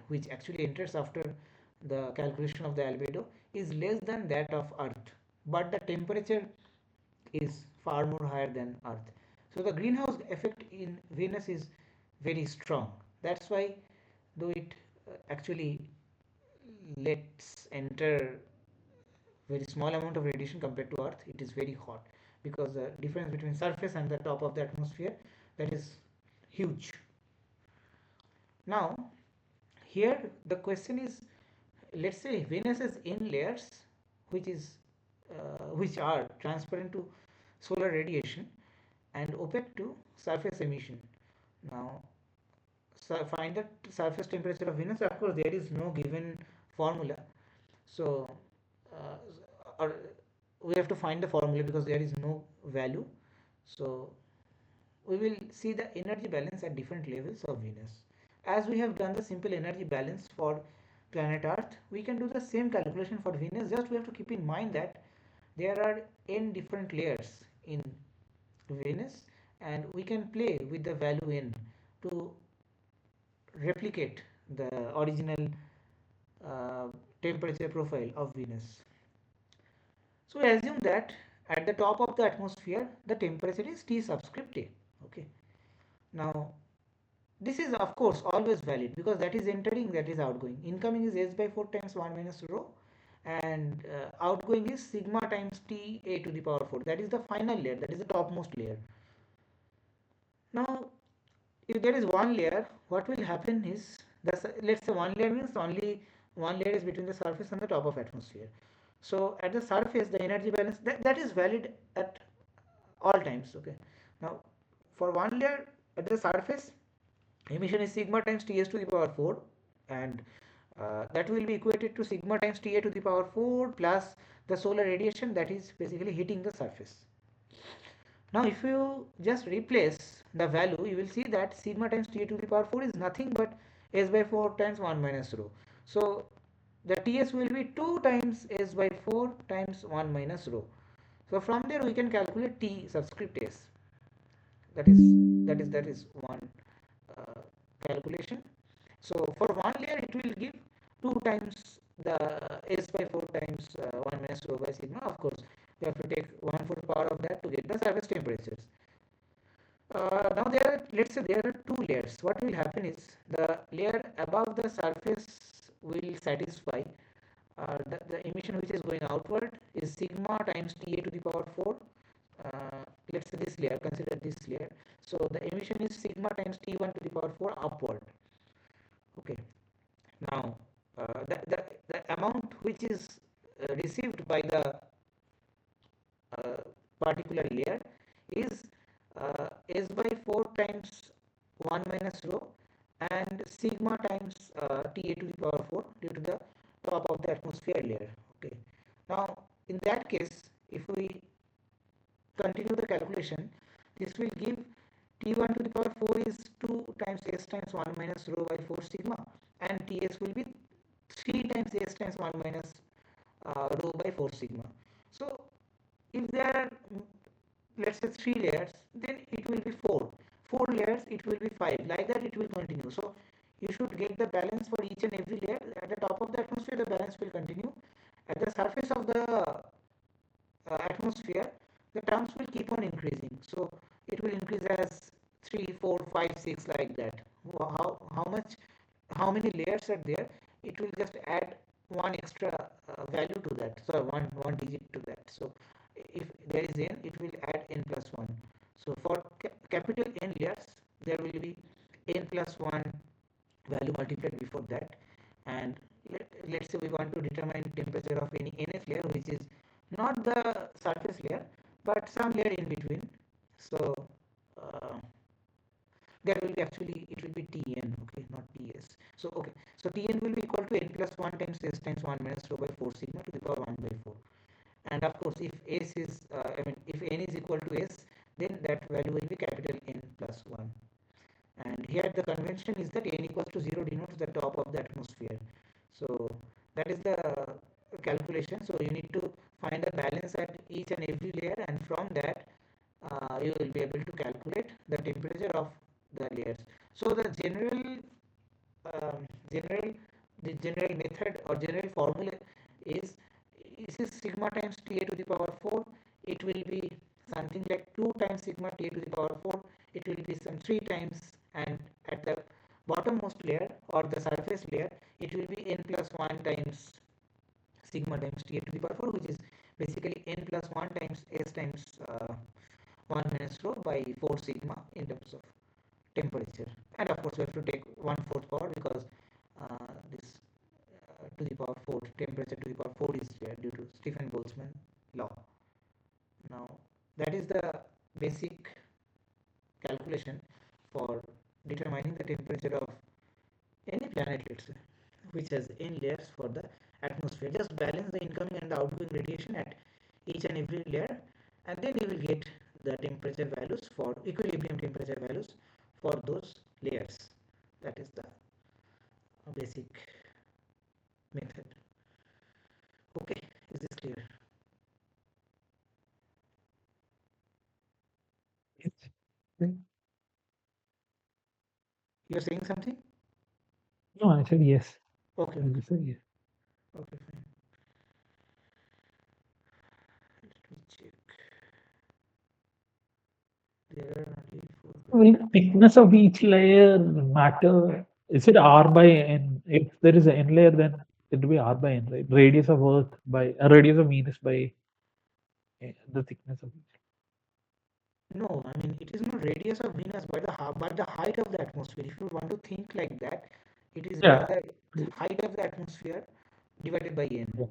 which actually enters after the calculation of the albedo, is less than that of Earth, but the temperature is far more higher than Earth. So the greenhouse effect in Venus is very strong. That's why, though it actually let's enter very small amount of radiation compared to Earth, it is very hot, because the difference between surface and the top of the atmosphere, that is huge. Now here the question is, let's say Venus has n layers, which are transparent to solar radiation and opaque to surface emission. Now, find the surface temperature of Venus. Of course, there is no given formula, so or we have to find the formula because there is no value. So we will see the energy balance at different levels of Venus. As we have done the simple energy balance for planet Earth, we can do the same calculation for Venus. Just we have to keep in mind that there are n different layers in Venus, and we can play with the value n to replicate the original uh, temperature profile of Venus. So we assume that at the top of the atmosphere the temperature is T subscript A. Okay. Now this is of course always valid because that is entering, that is outgoing. Incoming is S by 4 times 1 minus rho, and outgoing is sigma times T A to the power 4. That is the final layer, that is the topmost layer. Now if there is one layer, what will happen is, let's say one layer means only one layer is between the surface and the top of atmosphere. So at the surface the energy balance, that is valid at all times. Okay. Now for one layer at the surface, emission is sigma times Ts to the power 4, and that will be equated to sigma times Ta to the power 4 plus the solar radiation that is basically hitting the surface. Now if you just replace the value, you will see that sigma times Ta to the power 4 is nothing but S by 4 times 1 minus rho. So the Ts will be 2 times S by 4 times 1 minus rho. So from there we can calculate T subscript S. That is one uh, calculation. So for one layer it will give 2 times the S by 4 times 1 minus rho by sigma. Of course we have to take 1/4 power of that to get the surface temperatures. Now let's say there are two layers. What will happen is the layer above the surface will satisfy the emission which is going outward is sigma times Ta to the power 4. Let's say this layer, consider this layer. So the emission is sigma times T1 to the power 4 upward. Okay. Now the amount which is received by the particular layer is S by 4 times 1 minus rho and sigma times Ta to the power 4 due to the top of the atmosphere layer. Okay. Now in that case, if we continue the calculation, this will give T1 to the power 4 is 2 times S times 1 minus rho by 4 sigma, and Ts will be 3 times S times 1 minus rho by 4 sigma. So if there are, let's say 3 layers, then it will be 4 layers, it will be 5, like that it will continue. So you should get the balance for each and every layer. At the top of the atmosphere the balance will continue. At the surface of the atmosphere the terms will keep on increasing. So it will increase as 3, 4, 5, 6, like that. How many layers are there, it will just add one extra value to that, so one digit to that. So if there is n, it will add n plus 1. So for capital N layers there will be n plus 1 value multiplied before that, and let's say we want to determine temperature of any nth layer, which is not the surface layer but some layer in between. So there will be, actually it will be Tn, okay, not Ts. So okay, so Tn will be equal to n plus 1 times S times 1 minus rho by 4 sigma to the power 1 by 4. And of course if S is if n is equal to S, then that value will be capital N plus 1. And here the convention is that n equals to 0 denotes the top of the atmosphere. So that is the calculation. So you need to find the balance at each and every layer, and from that you will be able to calculate the temperature of the layers. So the general method or general formula is, this is sigma times Ta to the power 4. It will be something like 2 times sigma Ta to the power 4. It will be some 3 times, and at the bottommost layer or the surface layer, it will be n plus 1 times sigma times T to the power 4, which is basically n plus 1 times S times 1 minus rho by 4 sigma in terms of temperature. And of course, we have to take 1/4 power because this to the power 4, temperature to the power 4 is there due to Stephen Boltzmann law. Now, that is the basic calculation for determining the temperature of any planet, let's say, which has n layers for the atmosphere. Just balance the incoming and the outgoing radiation at each and every layer, and then you will get the temperature values for equilibrium temperature values for those layers. That is the basic method. Okay, is this clear? Yes. You're saying something? No, I said yes. Okay, I just said yes. okay, fine. Let me check. There are only 4. Will thickness of each layer matter? Is it R by N? If there is an N layer, then it will be R by N, right? Radius of Earth by radius of Venus by the thickness of each. No, I mean it is not radius of Venus, but the height of the atmosphere. If you want to think like that, it is Yeah. rather height of the atmosphere divided by n. Yeah.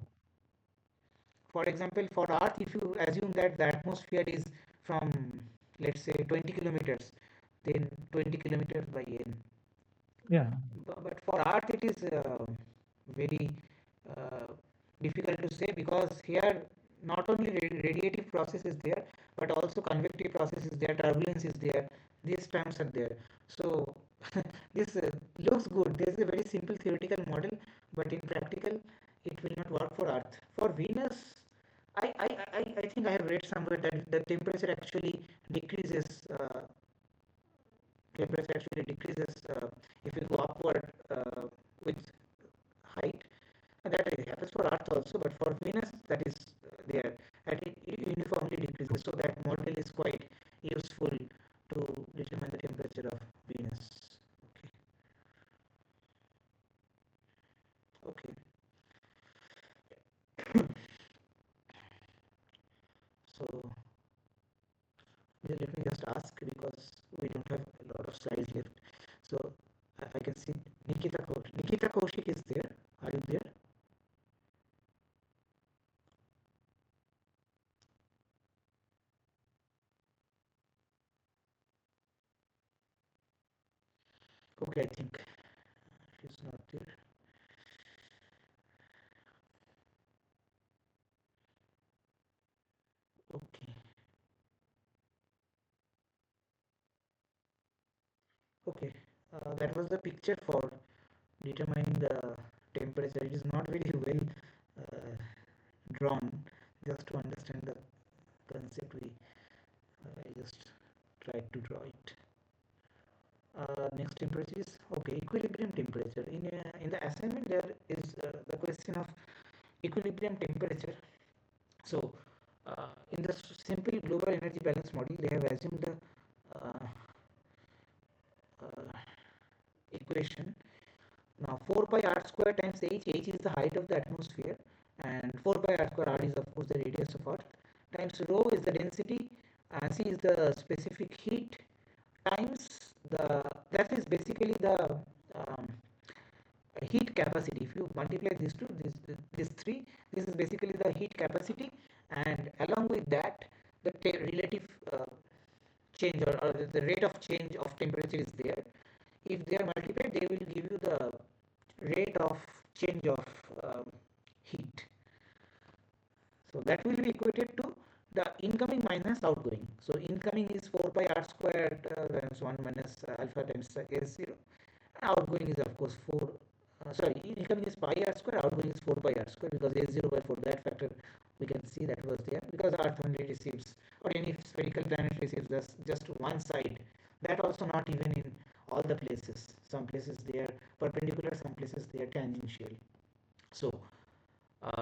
For example, for Earth, if you assume that the atmosphere is from, let's say, 20 kilometers, then 20 kilometers by n. Yeah. But for Earth, it is very uh, difficult to say, because here not only radiative process is there, but also convective process is there, turbulence is there, these terms are there. So this looks good. There is a very simple theoretical model, but in practical it will not work for Earth. For Venus, I think I have read somewhere that the temperature actually decreases. If you go upward with height. And that happens for Earth also, but for Venus that is there, and it uniformly decreases. So that model is quite useful to determine the temperature of Venus. Okay. So let me just ask, because we don't have a lot of slides left. So I can see Nikita Kaushik. Nikita Kaushik is there. Are you there? Okay, I think she's not there. Okay. Okay. That was the picture for determining the temperature. It is not very well uh, drawn. Just to understand the concept, I just tried to draw it. Next temperature is okay. Equilibrium temperature. In the assignment there is the question of equilibrium temperature. So in the simple global energy balance model, they have assumed the equation. Now 4 pi r square times h is the height of the atmosphere, and 4 pi r square, r is of course the radius of Earth, times rho is the density, and c is the specific heat, times that is basically the um, heat capacity. If you multiply these two, this three, this is basically the heat capacity, and along with that the relative change, or the rate of change of temperature is there. If they are multiplied, they will give you the rate of change of heat. So that will be equated to the incoming minus outgoing. So incoming is 4 pi r squared times 1 minus alpha times s0. Outgoing is of course 4. Sorry, incoming is pi r square, outgoing is 4 pi r square, because s0 by 4, that factor we can see that was there, because Earth only receives, or any spherical planet receives just one side. That also not even in all the places. Some places they are perpendicular, some places they are tangential. So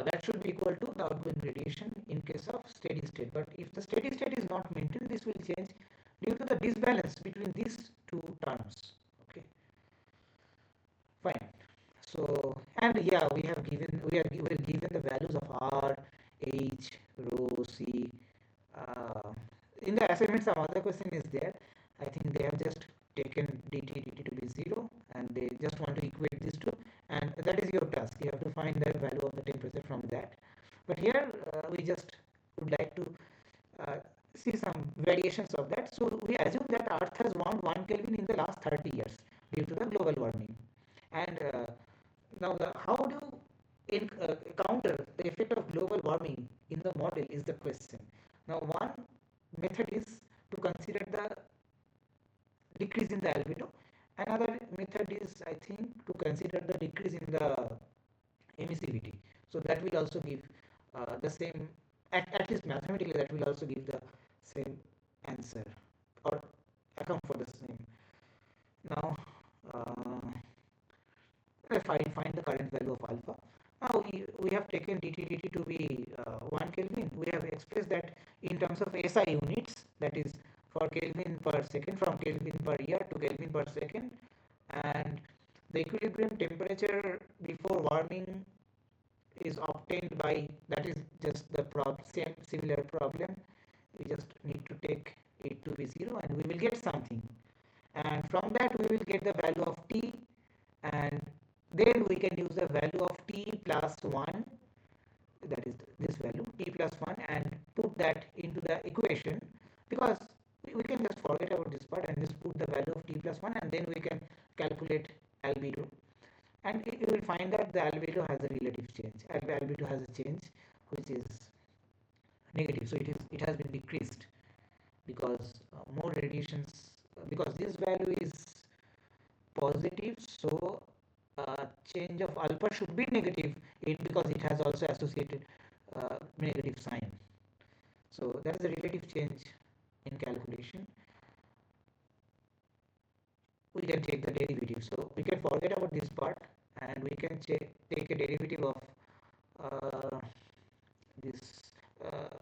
that should be equal to the outgoing radiation in case of steady state. But if the steady state is not maintained, this will change due to the disbalance between these two terms. Okay, fine. we're given the values of R, H, rho, C. Uh, in the assignment, some other question is there. I think they have just taken dt to be 0 and they just want to equate these two, and that is your task. You have to find the value of the temperature from that. But here we just would like to uh, see some variations of that. So we assume that Earth has warmed 1 Kelvin in the last 30 years due to the global warming. And now, how do you counter the effect of global warming in the model is the question. Now, one method is to consider the decrease in the albedo. Another method is, I think, to consider the decrease in the emissivity. So that will also give the same, at least mathematically, that will also give the same answer or account for the same. Now, find the current value of alpha. Now we have taken dt to be 1 Kelvin. We have expressed that in terms of SI units, that is for Kelvin per second, from Kelvin per year to Kelvin per second, and the equilibrium temperature before warming is obtained by, that is just the same similar problem. We just need to take it to be 0 and we will get something, and from that we will get the value of T, and then we can use the value of T plus 1, that is this value T plus 1, and put that into the equation, because we can just forget about this part and just put the value of T plus 1, and then we can calculate albedo, and you will find that the albedo has a relative change. Albedo has a change which is negative, so it has been decreased because more radiations, because this value is positive, so change of alpha should be negative, because it has also associated negative sign. So that is the relative change in calculation. We can take the derivative, so we can forget about this part and we can take a derivative of this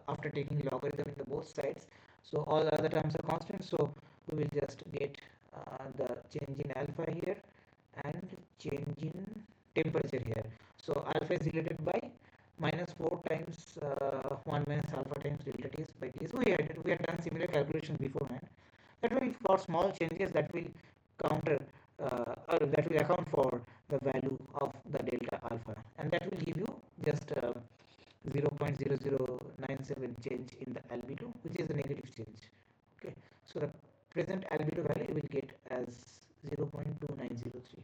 after taking logarithm in the both sides. So all other terms are constant, so we will just get the change in alpha here and change in temperature here. So alpha is related by minus 4 times 1 minus alpha times delta T by T. So we had done similar calculation beforehand. That will, for small changes, that will counter or that will account for the value of the delta alpha, and that will give you just 0.0097 change in the albedo, which is a negative change. Okay, so the present albedo value you will get as 0.2903.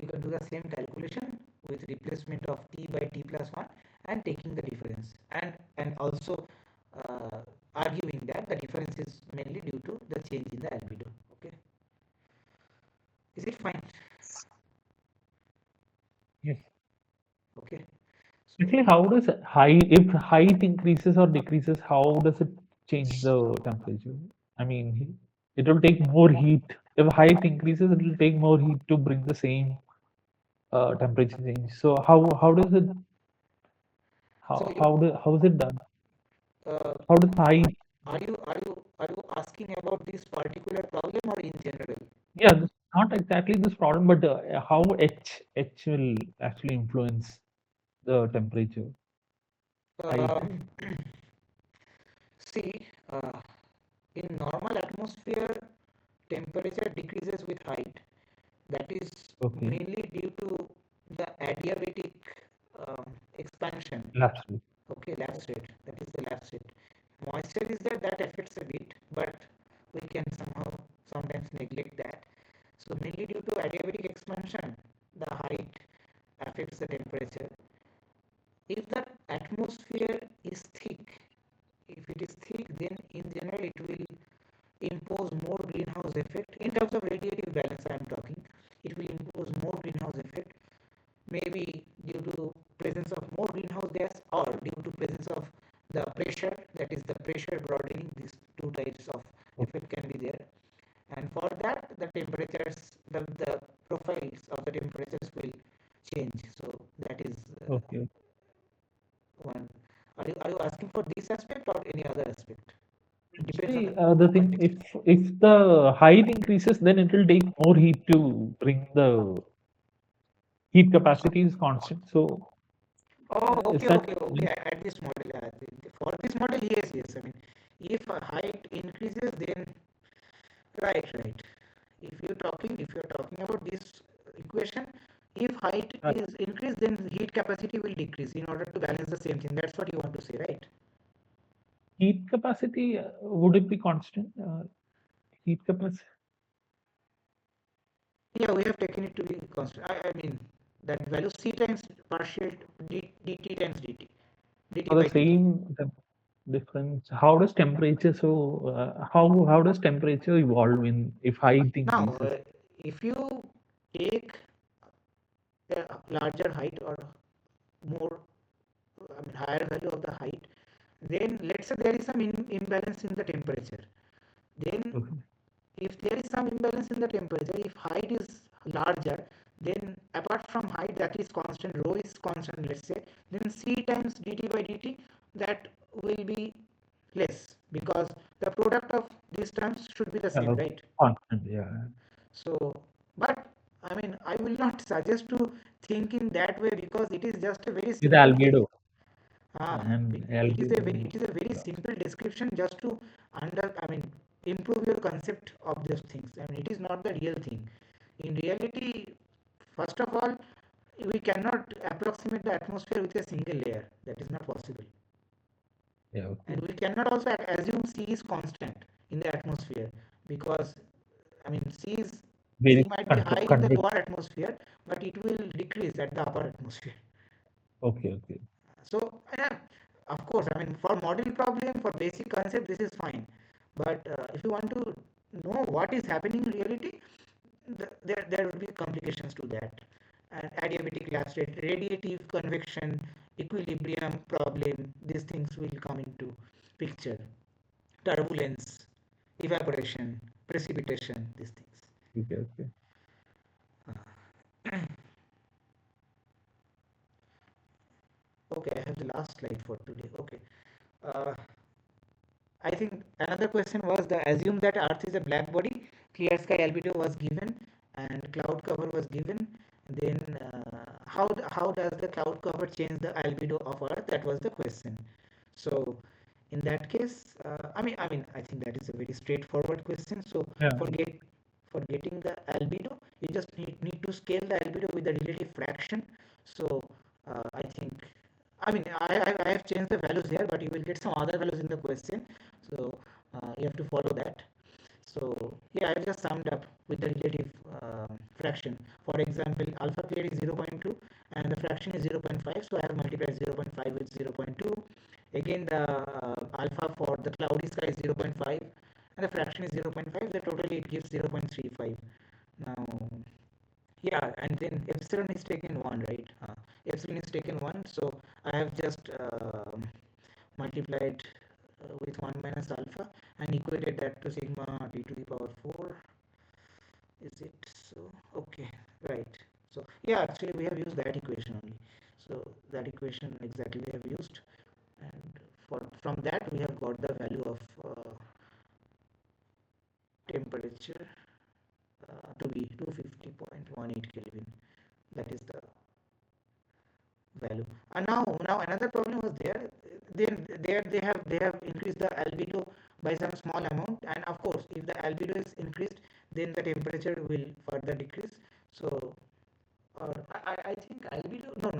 You can do the same calculation with replacement of T by T plus 1 and taking the difference, and also arguing that the difference is mainly due to the change in the albedo. Okay, is it fine? Yes. Okay. Actually, how does if height increases or decreases, how does it change the temperature? I mean, it will take more heat. If height increases, it will take more heat to bring the same temperature change. So how does it So how is it done? uh, How does height? are you asking about this particular problem or in general? Yeah, not exactly this problem, but how H will actually influence the temperature. Height. Uh, See, uh, in normal atmosphere, temperature decreases with height. That is Okay. mainly due to the adiabatic expansion. Lapse rate. Okay, lapse rate. That is the lapse rate. Moisture is there, that affects a bit, but we can sometimes neglect that. So mainly due to adiabatic expansion, the height affects the temperature. If the atmosphere is thick, if it is thick, then in general it will impose more greenhouse effect. In terms of radiative balance I am talking, it will impose more greenhouse effect, maybe due to presence of more greenhouse gas or due to presence of the pressure, that is the pressure broadening. These two types of effect can be there, and for that the temperatures, the profiles of the temperatures will change. So that is Okay. one. Are you asking for this aspect or any other aspect? It depends on Actually, the the thing, context. if the height increases, then it will take more heat to bring the heat capacity is constant. So Oh, is okay, that okay, okay. linked? At this model, for this model, yes, yes. I mean, if height increases, then right, right. If you're talking about this equation, if height is increased, then heat capacity will decrease in order to balance the same thing. That's what you want to say, right? Heat capacity, would it be constant? Heat capacity Yeah, we have taken it to be constant. I mean, that value c times partial dt times dt for the by dt. same difference. How does temperature how does temperature evolve in if height Now, increases? if you take a larger height or more, I mean, higher value of the height, then let's say there is some imbalance in the temperature. Then, Okay. if there is some imbalance in the temperature, if height is larger, then apart from height that is constant, rho is constant, let's say, then c times dt by dt, that will be less because the product of these terms should be the same, right? Constant, yeah. So, but I mean, I will not suggest to think in that way because it is just a very With simple case. albedo Ah, and albedo. it is a very simple description just to I mean, improve your concept of those things. I mean, it is not the real thing. In reality, first of all, we cannot approximate the atmosphere with a single layer. That is not possible. Yeah, And okay. we cannot also assume C is constant in the atmosphere because I mean C Very might be high in the convex. lower atmosphere, but it will decrease at the upper atmosphere. Okay, okay. So of course, I mean for model problem, for basic concept, this is fine. But if you want to know what is happening in reality, there will be complications to that. And adiabatic lapse rate, radiative convection, equilibrium problem, these things will come into picture. Turbulence, evaporation, precipitation, these things. Okay, okay. Okay, I have the last slide for today. Okay. Uh, I think another question was the assume that Earth is a black body, clear sky albedo was given, and cloud cover was given. Then how does the cloud cover change the albedo of Earth? That was the question. So in that case, I think that is a very straightforward question. So Yeah. for getting the albedo, you just need to scale the albedo with the relative fraction. So I think I have changed the values here, but you will get some other values in the question. So you have to follow that. So yeah, I just summed up with the relative fraction. For example, alpha clear is 0.2 and the fraction is 0.5. So I have multiplied 0.5 with 0.2. Again, the alpha for the cloudy sky is 0.5 and the fraction is 0.5. The total it gives 0.35. Now yeah, and then epsilon is taken 1, right? Epsilon is taken 1, so I have just multiplied with 1 minus alpha and equated that to sigma d to the power 4. Is it so? Okay, right. So yeah, actually we have used that equation only. So that equation exactly we have used, and from that we have got the value of temperature to be 250.18 Kelvin. That is the value. And now another problem was there. Then there they have increased the albedo by some small amount, and of course if the albedo is increased, then the temperature will further decrease. So I think albedo, no,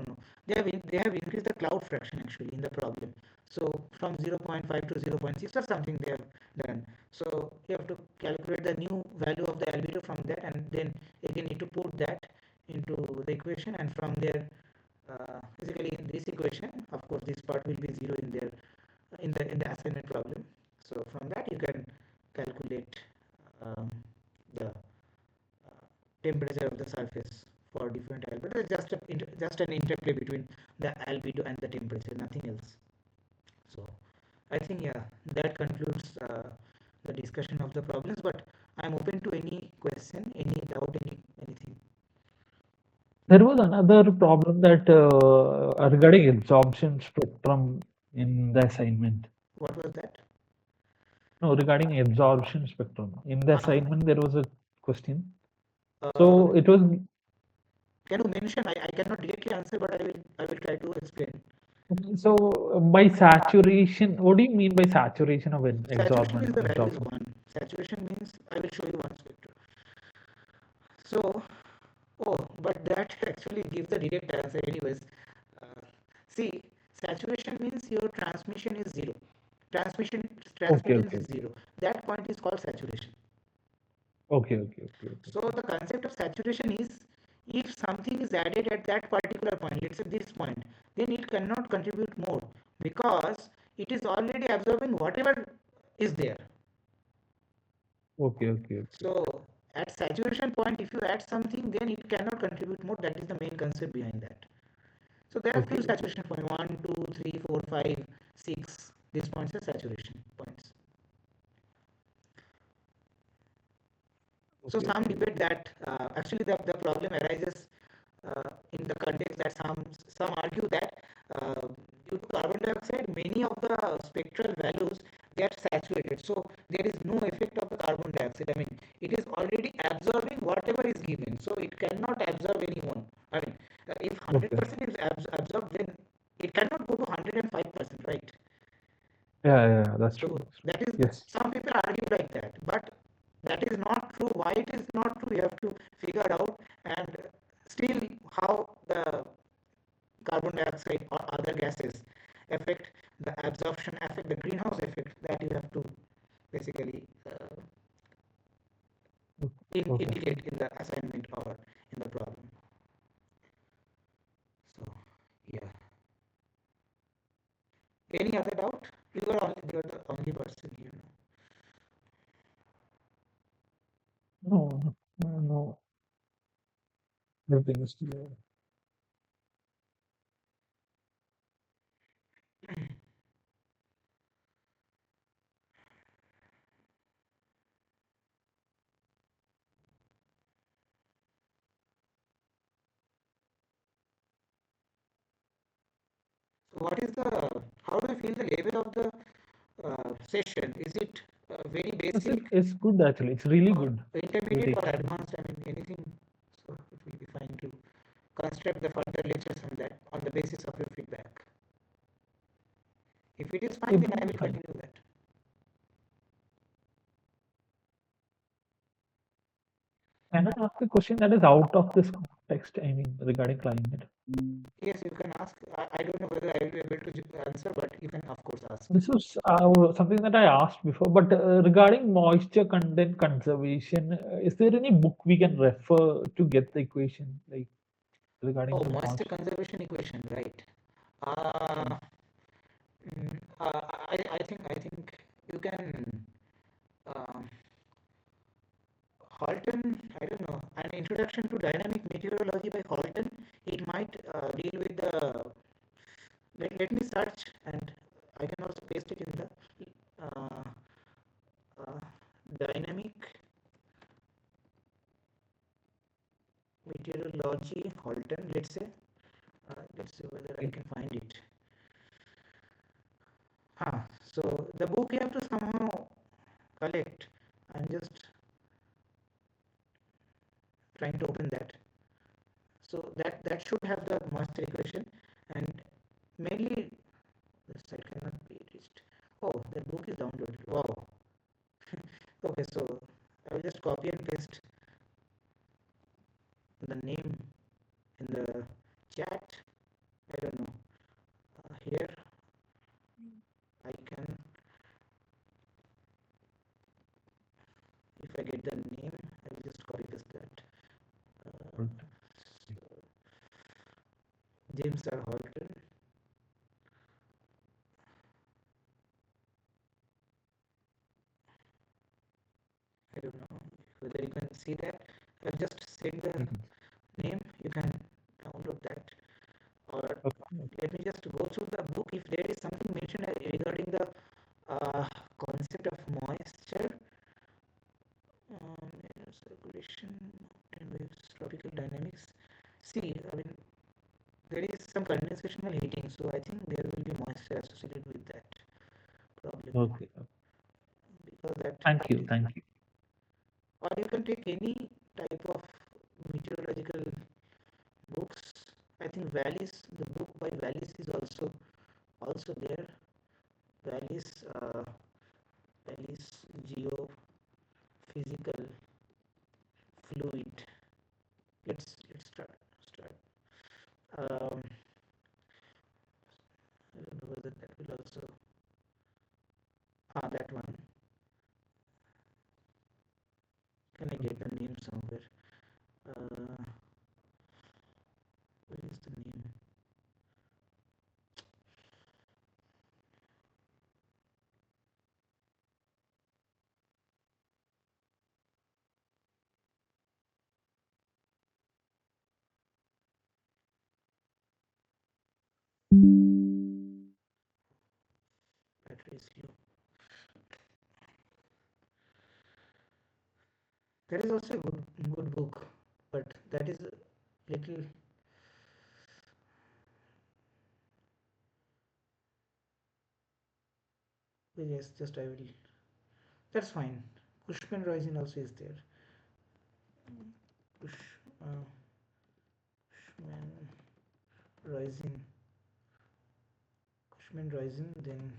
they have increased the cloud fraction actually in the problem. So from 0.5 to 0.6 or something they have done. So you have to calculate the new value of the albedo from that, and then again need to put that into the equation, and from there physically in this equation, of course this part will be 0 in there in the assignment problem. So from that you can calculate um, the temperature of the surface for different albedo. It's just an interplay between the albedo and the temperature, nothing else. So I think yeah, that concludes the discussion of the problems, but I'm open to any question, any doubt, anything. There was another problem that regarding absorption spectrum in the assignment. What was that? No, regarding absorption spectrum. In the uh, assignment, there was a question. uh, So it was Can you mention? I cannot directly answer, but I will try to explain. So by saturation, what do you mean by saturation of Saturation is absorption? the values Absorption. 1. Saturation means I will show you one spectrum. So, oh, but that actually gives the direct answer anyways. Uh, See, saturation means your transmission is zero. Transmission Okay, transmittance okay, is zero. That point is called saturation. okay, okay, okay, okay. So the concept of saturation is if something is added at that particular point, let's say this point, then it cannot contribute more because it is already absorbing whatever is there. Okay, okay, okay. So at saturation point, if you add something, then it cannot contribute more. That is the main concept behind that. So there are few Okay, saturation points: 1, 2, 3, 4, 5, 6. These points are saturation points. So okay, some okay. debate that actually the problem arises in the context that some argue that due to carbon dioxide, many of the spectral values get saturated. So there is no effect of the carbon dioxide. I mean, it is already absorbing whatever is given. So it cannot absorb any more. I mean, if Okay. 100% is absorbed, then it cannot go to 105%, right? Yeah, that's true. So That's true. that is Yes. some people argue like that, but that is not true. Why it is not true? You have to figure out and still how the carbon dioxide or other gases affect the absorption, affect the greenhouse effect. That you have to basically Okay. indicate in the assignment or in the problem. So yeah. Any other doubt? You are the only person here. No, no. Everything is clear. So what is the? How do you feel the level of the session? Is it very basic It's good actually. It's really or good. You're intermediate or taking. advanced? I mean, anything. So it will be fine to construct the further lectures on that on the basis of your feedback. If it is fine, then I Everything will is fine. continue that. Can I ask a question that is out of this context? I mean, regarding climate. Yes, you can ask. I don't know whether I will be able to answer, but you can of course ask. This was something that I asked before, but regarding moisture content conservation, is there any book we can refer to get the equation, like regarding Oh, the moisture moisture? conservation equation, right? Uh, I think you can. Uh, Halton, I don't know, an introduction to dynamic meteorology by Halton. It might deal with the. Let me search and I can also paste it in the uh, dynamic meteorology Halton. Let's see whether I can find it. So the book you have to somehow collect. I'm just trying to open that. So that should have the master equation, and mainly the site cannot be reached. Oh, the book is downloaded. Wow. Okay, so I will just copy and paste the name in the chat. I don't know. Here I can, if I get the name, I will just copy paste that. Uh, James R. Halton. I don't know whether you can see that. I've just said the name. You can download that. Or Okay. let me just go through the book. If there is something mentioned regarding the concept of moisture, circulation, and waves, tropical dynamics. See, I mean, there is some condensational heating, so I think there will be moisture associated with that problem Okay. because that Thank you. heat. Thank you. Or you can take any type of meteorological books. I think Wallis, the book by Wallis is also there. Wallis, Wallis geophysical fluid. Let's start. Um, I don't know whether that will also that one. Can I get the name somewhere? Uh, where is the name? Battery is low. That is also a good book, but that is a little. Yes, just I will. That's fine. Cushman Rising also is there. Cush, Cushman Rising. Cushman Rising. Then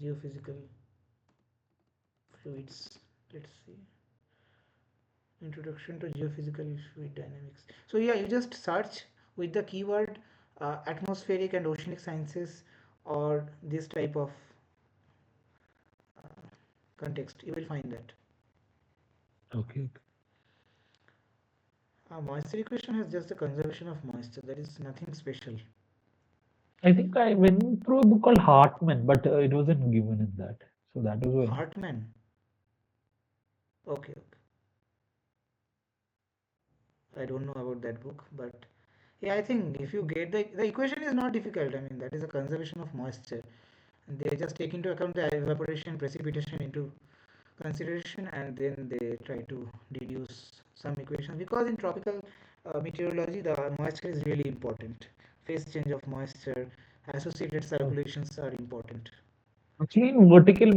geophysical fluids. Let's see. Introduction to geophysical fluid dynamics. So yeah, you just search with the keyword atmospheric and oceanic sciences or this type of uh, context. You will find that. Okay. Moisture equation has just the conservation of moisture. There is nothing special. I think I went through a book called Hartman, but it wasn't given in that. So that was why. Hartman. Okay, okay. I don't know about that book, but yeah, I think if you get the equation is not difficult. I mean, that is a conservation of moisture. And they just take into account the evaporation, precipitation into consideration, and then they try to deduce some equations, because in tropical meteorology the moisture is really important. Phase change of moisture, associated Oh. circulations are important. Actually, in vertical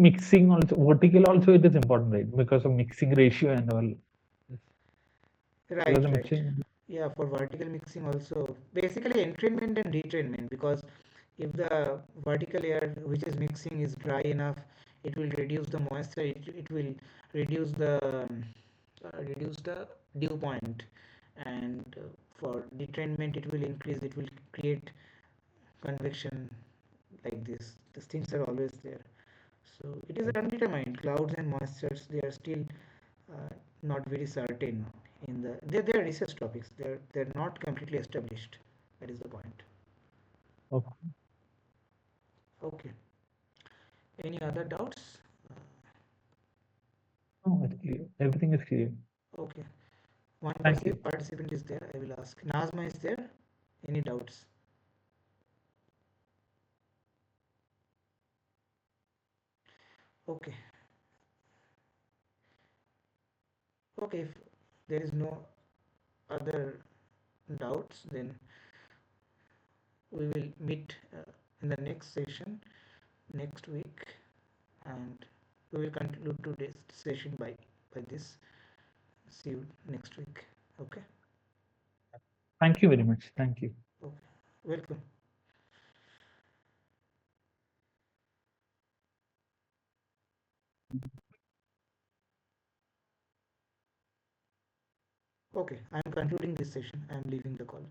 also it is important, right? Because of mixing ratio and all. Because Right, of right. mixing. Yeah, for vertical mixing also, basically entrainment and retrainment, because if the vertical air which is mixing is dry enough, it will reduce the moisture, it will reduce the dew point, and for detrainment it will increase, it will create convection. Like this, these things are always there. So it is undetermined. Clouds and moistures, they are still not very certain. In the they are research topics, they're not completely established. That is the point. Okay. Okay, any other doubts? No, it's clear. Everything is clear. Okay, one Thank you. participant is there, I will ask. Nazma is there, any doubts? Okay, okay, if there is no other doubts, then we will meet in the next session next week, and we will conclude today's session by this. See you next week. Okay. Thank you very much. Thank you. Okay, welcome. Okay, I am concluding this session. I am leaving the call.